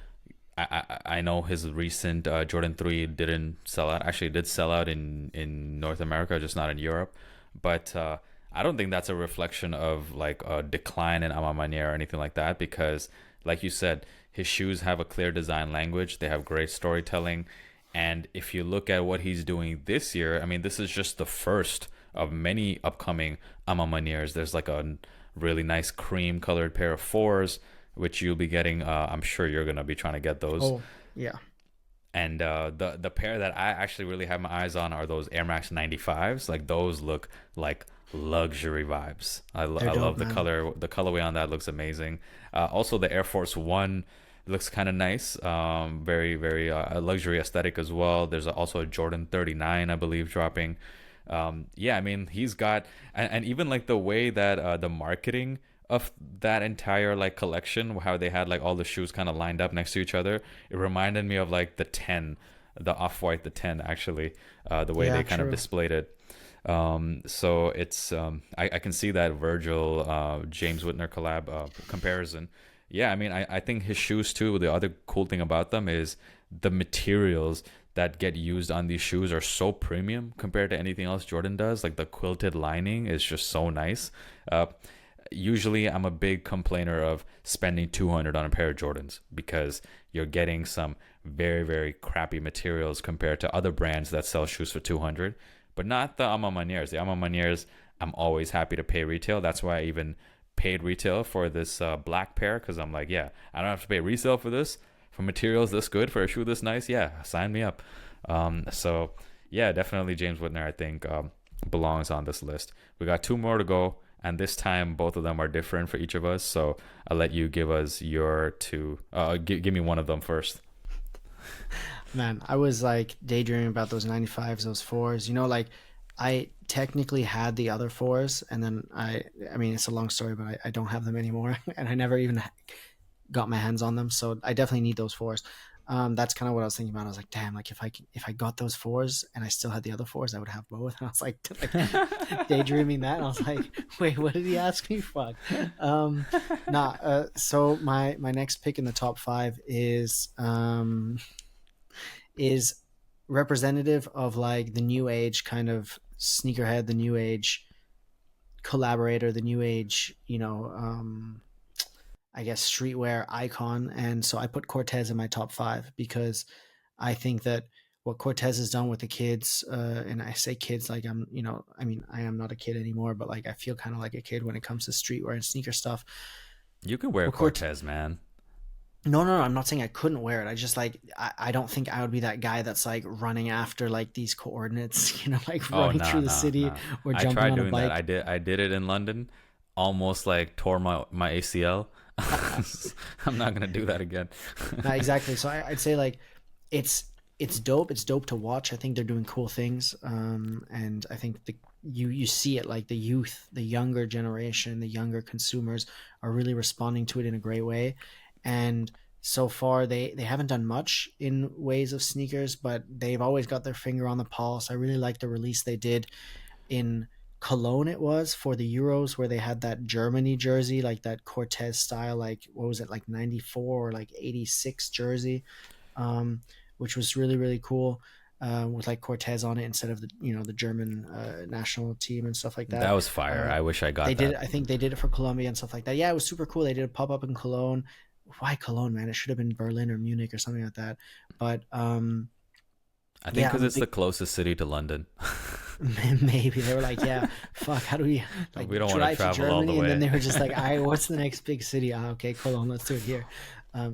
I know his recent Jordan 3 didn't sell out. Actually, it did sell out in North America, just not in Europe. But I don't think that's a reflection of like a decline in Ama Manier or anything like that, because, like you said, his shoes have a clear design language. They have great storytelling. And if you look at what he's doing this year, I mean, this is just the first of many upcoming Ama Maniers. There's like a really nice cream colored pair of fours, which you'll be getting. I'm sure you're gonna be trying to get those. Oh, yeah. And the pair that I actually really have my eyes on are those Air Max 95s. Like those look like luxury vibes. They're I dope, love the man. color. The colorway on that looks amazing. Also, the Air Force One looks kind of nice. Very a luxury aesthetic as well. There's also a Jordan 39, I believe, dropping. Yeah, I mean, he's got, and even like the way that the marketing of that entire like collection, how they had like all the shoes kind of lined up next to each other, it reminded me of like the 10, the off-white, the 10 actually, the way Yeah, they kind of true. displayed it. So it's I can see that Virgil James Whitner collab comparison. Yeah, I mean, I think his shoes too. The other cool thing about them is the materials that get used on these shoes are so premium compared to anything else Jordan does. Like the quilted lining is just so nice. Uh, Usually I'm a big complainer of spending 200 on a pair of Jordans because you're getting some very crappy materials compared to other brands that sell shoes for 200, but not the Ama Maniers. The Ama Maniers, I'm always happy to pay retail. That's why I even paid retail for this black pair, because I'm like, yeah, I don't have to pay resale for this, for materials this good, for a shoe this nice. Yeah, sign me up. So yeah, definitely James Whitner, I think, belongs on this list. We got two more to go, and this time both of them are different for each of us. So I'll let you give us your two. Give me one of them first. Man, I was like daydreaming about those 95s, those fours. Like I technically had the other fours, and then I mean, it's a long story, but I don't have them anymore, and I never even got my hands on them. So I definitely need those fours. That's kind of what I was thinking about. I was like, damn, like if I got those fours and I still had the other fours, I would have both. And I was like daydreaming that. And I was like, wait, what did he ask me? Fuck. Um, nah. So my next pick in the top five is representative of like the new age kind of sneakerhead, the new age collaborator, the new age, I guess streetwear icon. And so I put Cortez in my top five because I think that what Cortez has done with the kids, and I say kids like I mean, I am not a kid anymore, but like I feel kind of like a kid when it comes to streetwear and sneaker stuff. You can wear What Cortez? Cortez, man. No, I'm not saying I couldn't wear it. I just like I don't think I would be that guy that's like running after like these coordinates, like Oh, running no, through the no, city no. or I jumping tried on a doing that. bike. I did it in London. Almost like tore my ACL. I'm not gonna do that again. Not exactly. So I'd say like it's it's dope. It's dope to watch. I think they're doing cool things, and I think you see it like the youth, the younger generation, the younger consumers are really responding to it in a great way. And so far, they haven't done much in ways of sneakers, but they've always got their finger on the pulse. I really like the release they did in Cologne. It was for the Euros where they had that Germany jersey, like that Cortez style, like what was it, like 94 or like 86 jersey, um, which was really cool, with like Cortez on it instead of the German national team and stuff like That that. was fire. Uh, I wish I they got did that. it. I think they did it for Colombia and stuff like that. Yeah, it was super cool. They did a pop up in Cologne. Why Cologne, man? It should have been Berlin or Munich or something like that. But I think yeah, because I'm a it's the big. closest city to London. Maybe they were like, yeah, fuck, how do we We like don't want to drive to travel all the Germany? And then way. they were just like, all right, what's the next big city? Ah, okay, Cologne, let's do it here.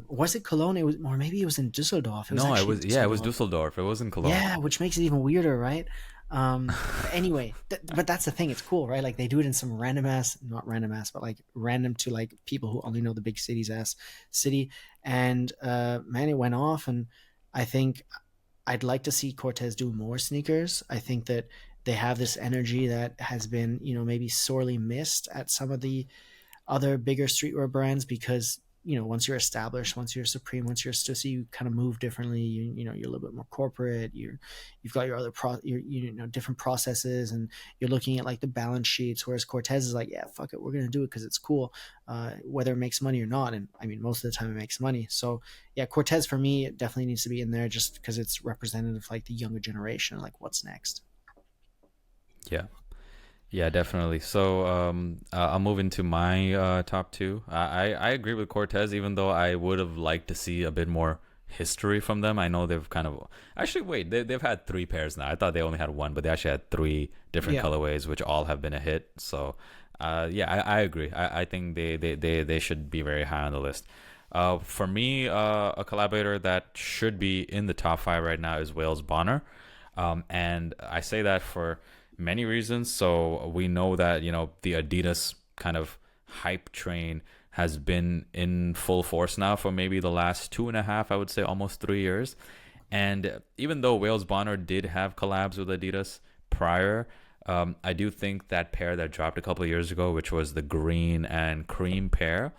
Was it Cologne? It was, or maybe it was in Dusseldorf. It was No, it actually in was, yeah, it was Dusseldorf. Dusseldorf. It wasn't Cologne. Yeah, which makes it even weirder, right? But anyway, but that's the thing. It's cool, right? Like they do it in some random ass, not random ass, but like random to like people who only know the big cities ass city. And man, it went off. And I think I'd like to see Cortez do more sneakers. I think that they have this energy that has been, maybe sorely missed at some of the other bigger streetwear brands because once you're established, once you're supreme, once you're stussy, you kind of move differently. You're a little bit more corporate. You've got your other different processes, and you're looking at like the balance sheets. Whereas Cortez is like, yeah, fuck it, we're gonna do it because it's cool, whether it makes money or not. And I mean, most of the time it makes money. So yeah, Cortez for me it definitely needs to be in there just because it's representative of like the younger generation, like what's next. Yeah. Yeah, definitely. So I'll move into my top two. I agree with Cortez, even though I would have liked to see a bit more history from them. I know they've kind of actually wait they've had three pairs now. I thought they only had one, but they actually had three different Yeah, colorways, which all have been a hit. So yeah, I agree. I think they should be very high on the list. For me, a collaborator that should be in the top five right now is Wales Bonner. And I say that for many reasons. So we know that, the Adidas kind of hype train has been in full force now for maybe the last 2.5, I would say almost 3 years. And even though Wales Bonner did have collabs with Adidas prior, I do think that pair that dropped a couple of years ago, which was the green and cream pair,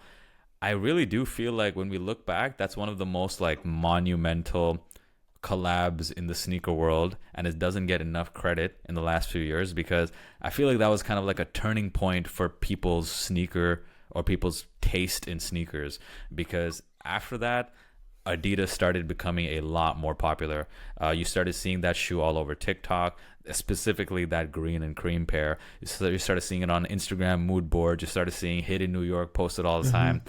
I really do feel like when we look back, that's one of the most like monumental collabs in the sneaker world, and it doesn't get enough credit in the last few years because I feel like that was kind of like a turning point for people's sneaker or people's taste in sneakers, because after that Adidas started becoming a lot more popular. You started seeing that shoe all over TikTok, specifically that green and cream pair. You started seeing it on Instagram mood boards. You started seeing Hit in New York posted all the mm-hmm. time.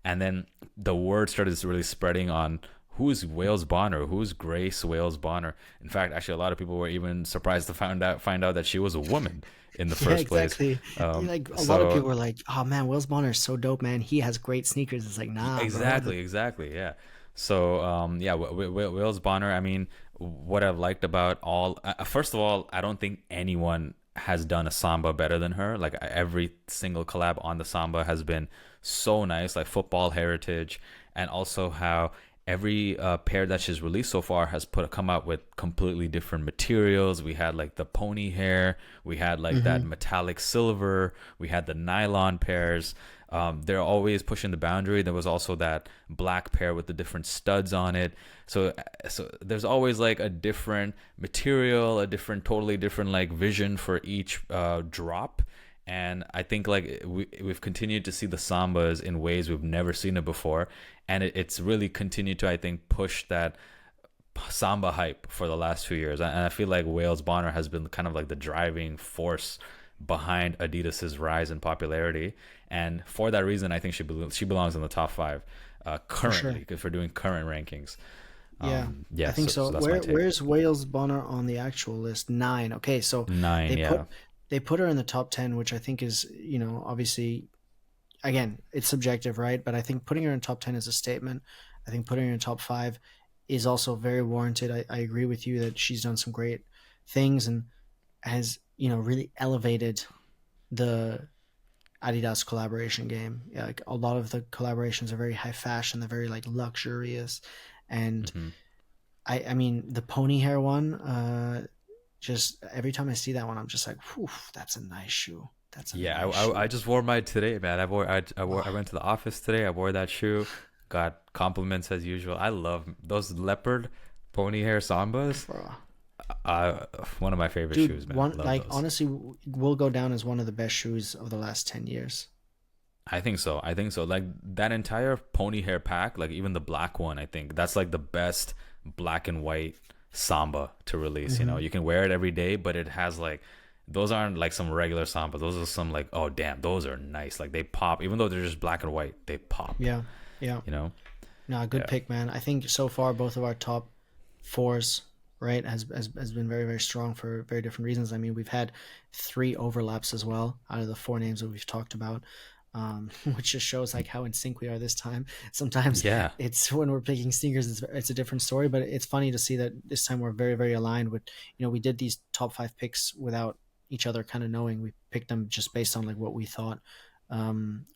And then the word started really spreading on who's Wales Bonner, who's Grace Wales Bonner. In fact, actually, a lot of people were even surprised to find out that she was a woman in the Yeah, first place. exactly. Like a lot of So people were like, "Oh man, Wales Bonner is so dope, man. He has great sneakers." It's like, nah, bro. exactly, yeah. So yeah, Wales Bonner. I mean, what I've liked about all, first of all, I don't think anyone has done a samba better than her. Like every single collab on the samba has been so nice, like football heritage, and also how every pair that she's released so far has come out with completely different materials. We had like the pony hair, we had like that Hmm. metallic silver, we had the nylon pairs. They're always pushing the boundary. There was also that black pair with the different studs on it. So there's always like a different material, a different, totally different like vision for each drop. And I think like we've continued to see the sambas in ways we've never seen it before, and it's really continued to, I think, push that samba hype for the last few years. And I feel like Wales Bonner has been kind of like the driving force behind Adidas's rise in popularity, and for that reason, I think she belongs in the top five For sure. currently, if we're doing current rankings. Yeah, I Yeah, think so so. that's my take. Where's Wales Bonner on the actual list? Nine. Okay, so Nine, they put yeah. they put her in the top 10, which I think is, obviously, again, it's subjective, right? But I think putting her in top 10 is a statement. I think putting her in top five is also very warranted. I agree with you that she's done some great things and has, really elevated the Adidas collaboration game. Yeah, like a lot of the collaborations are very high fashion, they're very like luxurious. And Hmm. I mean, the pony hair one, just every time I see that one, I'm just like, whew, that's a nice shoe. That's a Yeah, nice I shoe. just wore mine today, man. I Oh, went to the office today. I wore that shoe, got compliments as usual. I love those leopard pony hair sambas. bro. Uh, one of my favorite Dude, shoes, man. one Love like those. honestly will go down as one of the best shoes of the last 10 years. I think so. I think so. Like that entire pony hair pack, like even the black one, I think that's like the best black and white samba to release. Hmm. You can wear it every day, but it has like those aren't like some regular samba. Those are some like, oh damn, those are nice. Like they pop, even though they're just black and white, they pop. Yeah. Yeah. You know? No, good Yeah. pick, man. I think so far both of our top fours, right, has been very, very strong for very different reasons. I mean, we've had three overlaps as well out of the four names that we've talked about, which just shows like how in sync we are this time. Sometimes Yeah. it's when we're picking sneakers, it's a different story, but it's funny to see that this time we're very, very aligned with, we did these top five picks without each other kind of knowing. We picked them just based on like what we thought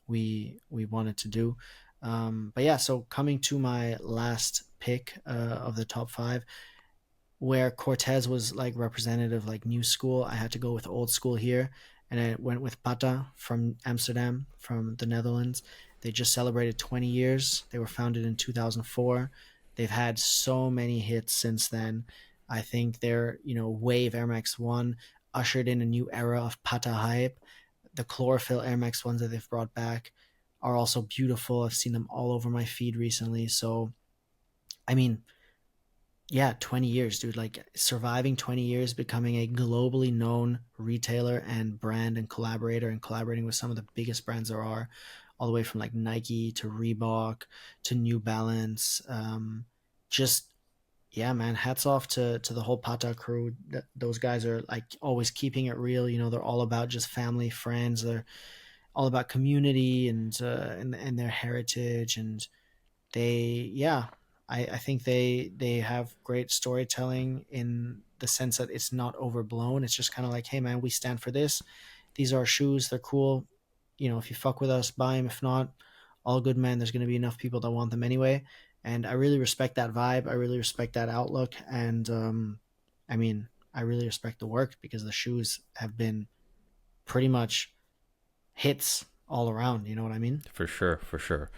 we wanted to do. But yeah, so coming to my last pick of the top five, where Cortez was like representative, like new school, I had to go with old school here, and I went with Pata from Amsterdam, from the Netherlands. They just celebrated 20 years. They were founded in 2004. They've had so many hits since then. I think their, wave Air Max 1 ushered in a new era of Pata hype. The chlorophyll Air Max 1s that they've brought back are also beautiful. I've seen them all over my feed recently. So, I mean, yeah, 20 years, dude. Like surviving 20 years, becoming a globally known retailer and brand and collaborator, and collaborating with some of the biggest brands there are, all the way from like Nike to Reebok to New Balance. Just, yeah, man, hats off to the whole Pata crew. Those guys are like always keeping it real. They're all about just family, friends. They're all about community and their heritage, and yeah, I think they have great storytelling in the sense that it's not overblown. It's just kind of like, hey man, we stand for this. These are our shoes. They're cool. If you fuck with us, buy them. If not, all good, man. There's going to be enough people that want them anyway. And I really respect that vibe. I really respect that outlook. And I mean, I really respect the work because the shoes have been pretty much hits all around. You know what I mean? For sure, for sure.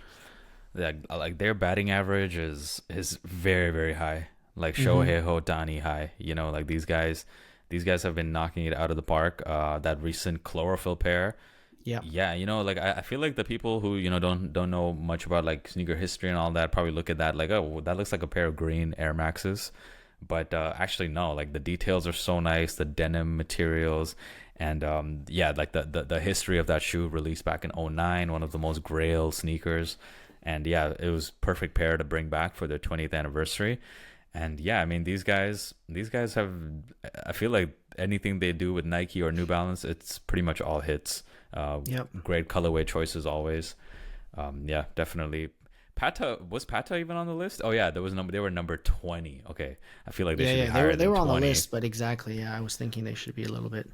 Like their batting average is very very high. Like Mm-hmm. Shohei Ohtani high. Like these guys have been knocking it out of the park. That recent chlorophyll pair. Yeah. Yeah, like I feel like the people who don't know much about like sneaker history and all that probably look at that like, oh, that looks like a pair of green Air Maxes, but actually no, like the details are so nice, the denim materials, and yeah, like the history of that shoe released back in '09, one of the most grail sneakers, and yeah, it was perfect pair to bring back for their 20th anniversary. And yeah, I mean these guys have, I feel like anything they do with Nike or New Balance, it's pretty much all hits. Yep. Great colorway choices always. Yeah, definitely. Pata even on the list? Oh yeah, there was number. They were number 20. Okay, I feel like they Yeah, should be yeah, they were higher they than were on the 20. list, but exactly, yeah, I was thinking they should be a little bit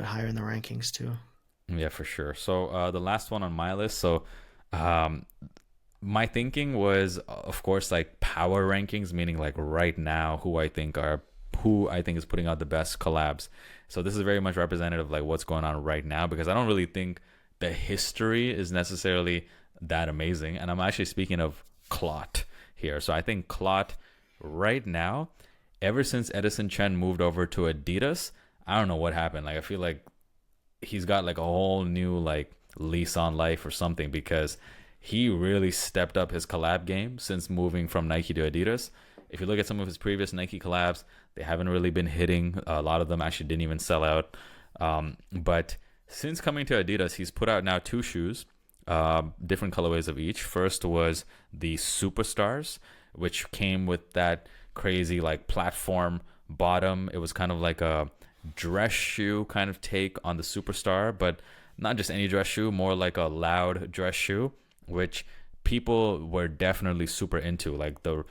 higher in the rankings too. Yeah, for sure. So the last one on my list. So um, my thinking was, of course, like power rankings, meaning like right now who I think is putting out the best collabs. So this is very much representative of like what's going on right now, because I don't really think the history is necessarily that amazing. And I'm actually speaking of Clot here. So I think Clot right now, ever since Edison Chen moved over to Adidas, I don't know what happened. Like I feel like he's got like a whole new like lease on life or something, because he really stepped up his collab game since moving from Nike to Adidas. If you look at some of his previous Nike collabs, they haven't really been hitting. A lot of them actually didn't even sell out. But since coming to Adidas, he's put out now two shoes, different colorways of each. First was the Superstars, which came with that crazy like platform bottom. It was kind of like a dress shoe kind of take on the Superstar, but not just any dress shoe, more like a loud dress shoe, which people were definitely super into. Like the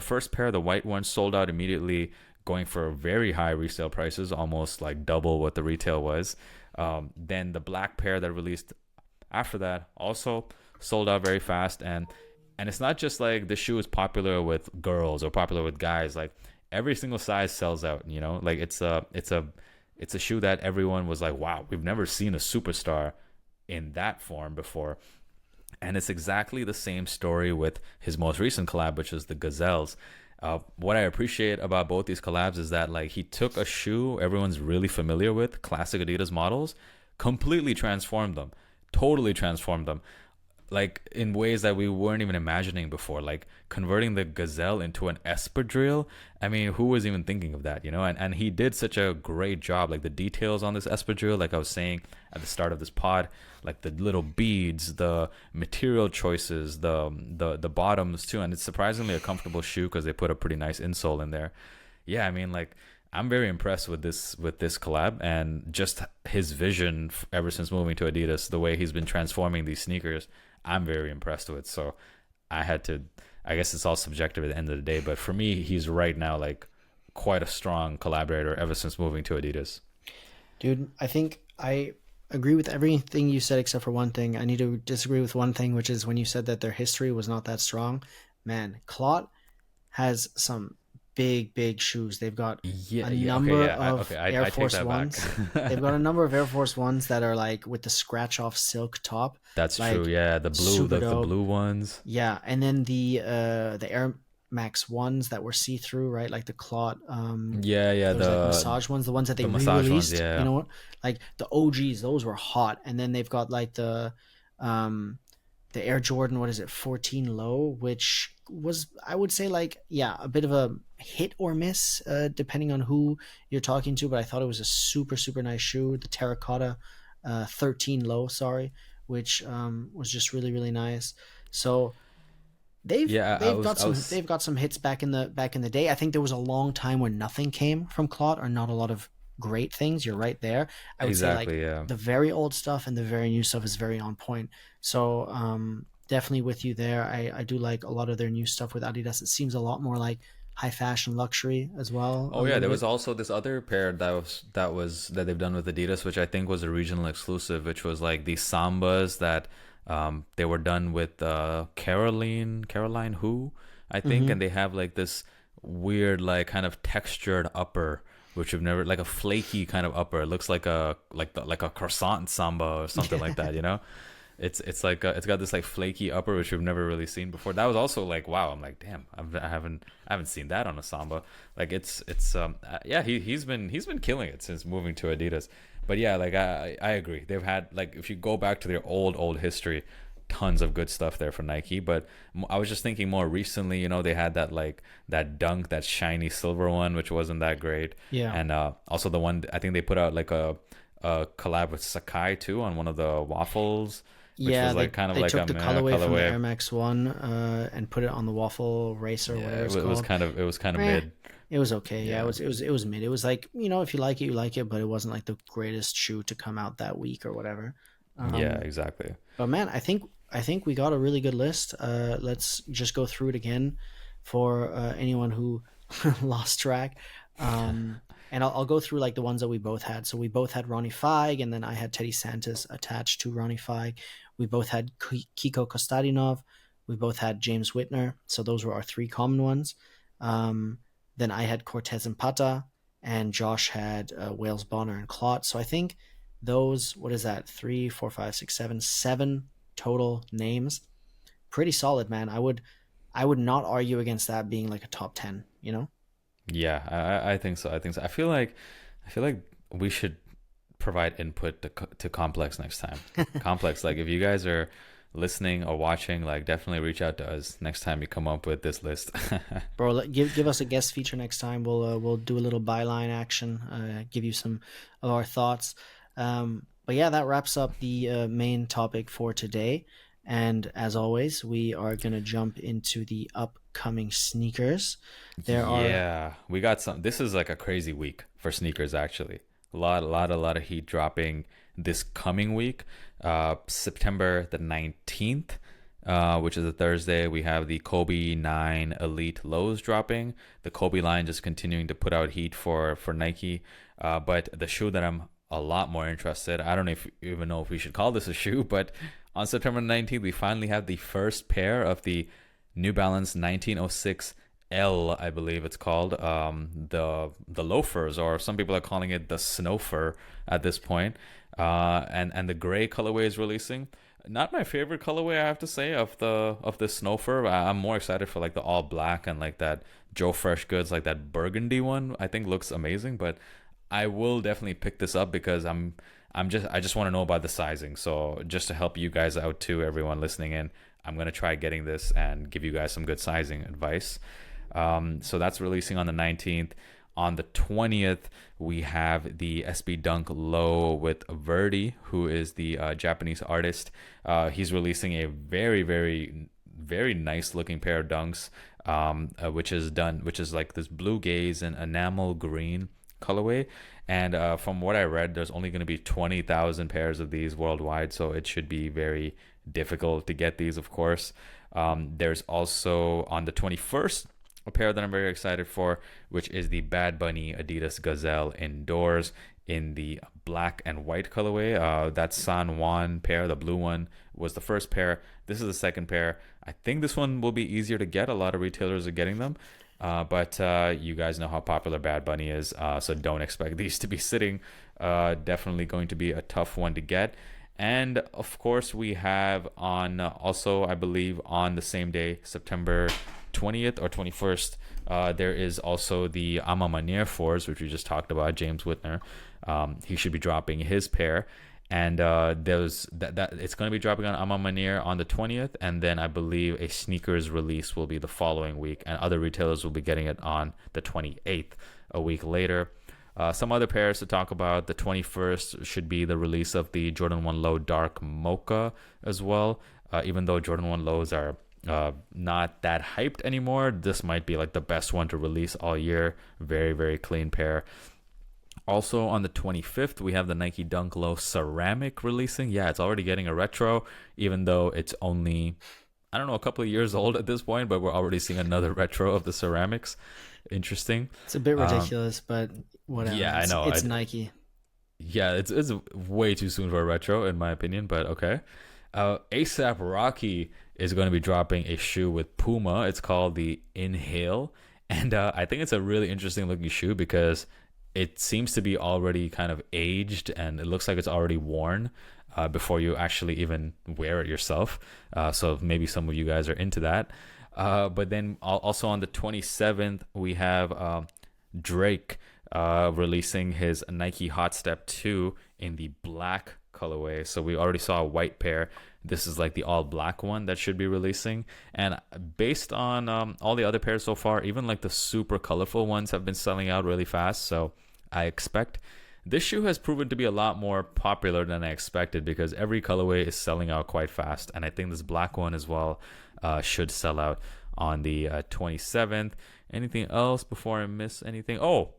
first pair, the white ones, sold out immediately, going for very high resale prices, almost like double what the retail was. Then the black pair that released after that also sold out very fast, and it's not just like the shoe is popular with girls or popular with guys. Like every single size sells out. Like it's a shoe that everyone was like, wow, we've never seen a Superstar in that form before. And it's exactly the same story with his most recent collab, which is the Gazelles. What I appreciate about both these collabs is that like he took a shoe everyone's really familiar with, classic Adidas models, completely transformed them, totally transformed them, like in ways that we weren't even imagining before, like converting the Gazelle into an espadrille. I mean, who was even thinking of that, and he did such a great job. Like the details on this espadrille, like I was saying at the start of this pod, like the little beads, the material choices, the bottoms too, and it's surprisingly a comfortable shoe because they put a pretty nice insole in there. Yeah, I mean, like I'm very impressed with this collab, and just his vision ever since moving to Adidas, the way he's been transforming these sneakers. I'm very impressed with. So I had to. I guess it's all subjective at the end of the day, but for me, he's right now like quite a strong collaborator ever since moving to Adidas. Dude, I think I agree with everything you said except for one thing. I need to disagree with one thing, which is when you said that their history was not that strong. Man, Clot has some big shoes. They've got Yeah, a yeah, okay, number yeah, of okay, Air I take Force that back. Ones. They've got a number of Air Force Ones that are like with the scratch off silk top, That's true. like Yeah, super the dope. blue ones. Yeah, and then the Air Max ones that were see through, right? Like the cloth. Yeah, yeah, There's like massage ones, the ones that they the massage ones. re-released. You Yeah, know what? Like the OGs, those were hot. And then they've got like um the Air Jordan, what is it, 14 low, which was, I would say, like, yeah, a bit of a hit or miss, depending on who you're talking to. But I thought it was a super nice shoe. The terracotta 13 low, sorry, which was just really nice. So yeah. I was they've got some hits back in the day. I think there was a long time where nothing came from Clot, or not a lot of great things. You're right there. I would say like exactly. Yeah, the very old stuff and the very new stuff is very on point. So definitely with you there. I do like a lot of their new stuff with Adidas. It seems a lot more like high fashion luxury as well, a oh yeah, little there bit. was also this other pair that they've done with Adidas, which I think was a regional exclusive, which was like the Sambas that they were done with Caroline who I think, Mm-hmm. and they have like this weird like kind of textured upper, which you've never like a flaky kind of upper. It looks like like a croissant samba or something like that, you know? It's like it's got this like flaky upper which we've never really seen before. That was also like wow. I'm like damn. I haven't seen that on a samba. Like it's yeah, he's been killing it since moving to Adidas. But yeah, like I agree. They've had like if you go back to their old history, tons of good stuff there for Nike. But I was just thinking more recently, you know, they had that like that dunk, that shiny silver one, which wasn't that great, Yeah. and also the one I think they put out like a collab with Sakai too on one of the waffles, which Yeah, was like kind of they like took a the meh colorway from the colorway. Air Max One and put it on the waffle racer, Yeah, whatever it's it was called. kind of Eh, mid. it was okay. Yeah, Yeah, it was mid. It was like, if you like it, you like it, but it wasn't like the greatest shoe to come out that week or whatever. yeah, Um, exactly. but man, I think we got a really good list. Let's just go through it again for anyone who lost track. And I'll go through like the ones that we both had. So we both had Ronnie Feig, and then I had Teddy Santis attached to Ronnie Feig. We both had Kiko Kostadinov. We both had James Whitner. So those were our three common ones. Um, then I had Cortez and Pata, and Josh had Wales Bonner and Clot. So I think those, what is that? Three, four, five, six, seven total names. Pretty solid, man. I would not argue against that being like a top 10, you know? Yeah, I think so. I think so. I feel like we should provide input to Complex next time. Complex, like if you guys are listening or watching, like definitely reach out to us next time you come up with this list. Bro, give us a guest feature next time. We'll do a little byline action, give you some of our thoughts. But yeah, that wraps up the main topic for today. And as always, we are gonna jump into the upcoming sneakers. There are Yeah, we got some. This is like a crazy week for sneakers, actually. A lot of heat dropping this coming week. September the 19th, which is a Thursday, we have the Kobe 9 Elite lows dropping. The Kobe line just continuing to put out heat for Nike. But the shoe that I'm a lot more interested, I don't know if even know if we should call this a shoe, but on September 19th, we finally have the first pair of the New Balance 1906 L, I believe it's called, the loafers, or some people are calling it the snowfer at this point. And the gray colorway is releasing. Not my favorite colorway, I have to say, of the snowfer. I'm more excited for like the all black and like that Joe Fresh Goods, like that burgundy one. I think looks amazing, but I will definitely pick this up because I just want to know about the sizing. So just to help you guys out too, everyone listening in, I'm gonna try getting this and give you guys some good sizing advice. So that's releasing on the 19th. On the 20th, we have the SB Dunk Low with Verdi, who is the Japanese artist. He's releasing a very nice looking pair of dunks, which is like this blue gaze and enamel green colorway. And from what I read, there's only going to be 20,000 pairs of these worldwide, so it should be very difficult to get these, of course. There's also on the 21st a pair that I'm very excited for, which is the Bad Bunny Adidas Gazelle Indoors in the black and white colorway. That San Juan pair, the blue one, was the first pair. This is the second pair. I think this one will be easier to get. A lot of retailers are getting them. But you guys know how popular Bad Bunny is, so don't expect these to be sitting. Definitely going to be a tough one to get. And of course, we have on also, I believe, on the same day, September 20th or 21st, there is also the Ama Manier fours, which we just talked about, James Whitner. He should be dropping his pair. And there's that it's going to be dropping on Ama Manier on the 20th, and then I believe a sneakers release will be the following week, and other retailers will be getting it on the 28th, a week later. Some other pairs to talk about. The 21st should be the release of the Jordan 1 Low Dark Mocha as well. Even though Jordan 1 Lows are not that hyped anymore, this might be like the best one to release all year. Very, very clean pair. Also on the 25th, we have the Nike Dunk Low Ceramic releasing. Yeah, it's already getting a retro, even though it's only, I don't know, a couple of years old at this point, but we're already seeing another retro of the ceramics. Interesting. It's a bit ridiculous, but whatever. Yeah, I know. It's Nike. Yeah, it's way too soon for a retro, in my opinion, but okay. ASAP Rocky is going to be dropping a shoe with Puma. It's called the Inhale. And I think it's a really interesting looking shoe because it seems to be already kind of aged and it looks like it's already worn before you actually even wear it yourself. So maybe some of you guys are into that. But then also on the 27th, we have Drake releasing his Nike Hot Step 2 in the black colorway. So we already saw a white pair. This is like the all black one that should be releasing. And based on all the other pairs so far, even like the super colorful ones have been selling out really fast. So I expect this shoe has proven to be a lot more popular than I expected because every colorway is selling out quite fast. And I think this black one as well should sell out on the 27th. Anything else before I miss anything? Oh,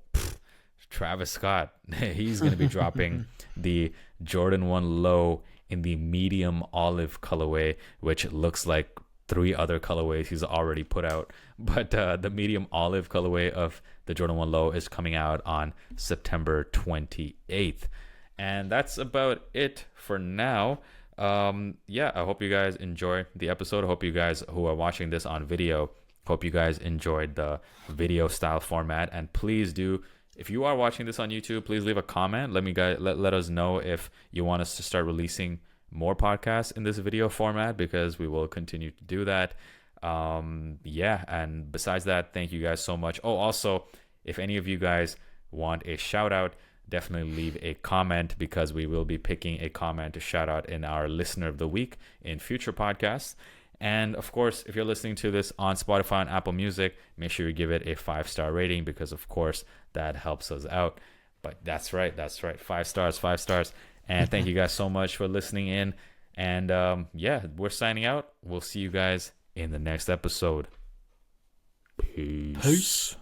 Travis Scott. He's going to be dropping the Jordan 1 Low in the medium olive colorway, which looks like 3 other colorways he's already put out. But the medium olive colorway of the Jordan 1 Low is coming out on September 28th. And that's about it for now. Yeah, I hope you guys enjoy the episode. I hope you guys who are watching this on video, hope you guys enjoyed the video style format. And please do, if you are watching this on YouTube, please leave a comment. Let us know if you want us to start releasing more podcasts in this video format because we will continue to do that. Yeah, and besides that, thank you guys so much. Oh, also, if any of you guys want a shout out, definitely leave a comment because we will be picking a comment to shout out in our listener of the week in future podcasts. And of course, if you're listening to this on Spotify and Apple Music, make sure you give it a 5-star rating because of course that helps us out. But that's right. 5 stars. And thank you guys so much for listening in. And yeah, we're signing out. We'll see you guys in the next episode. Peace.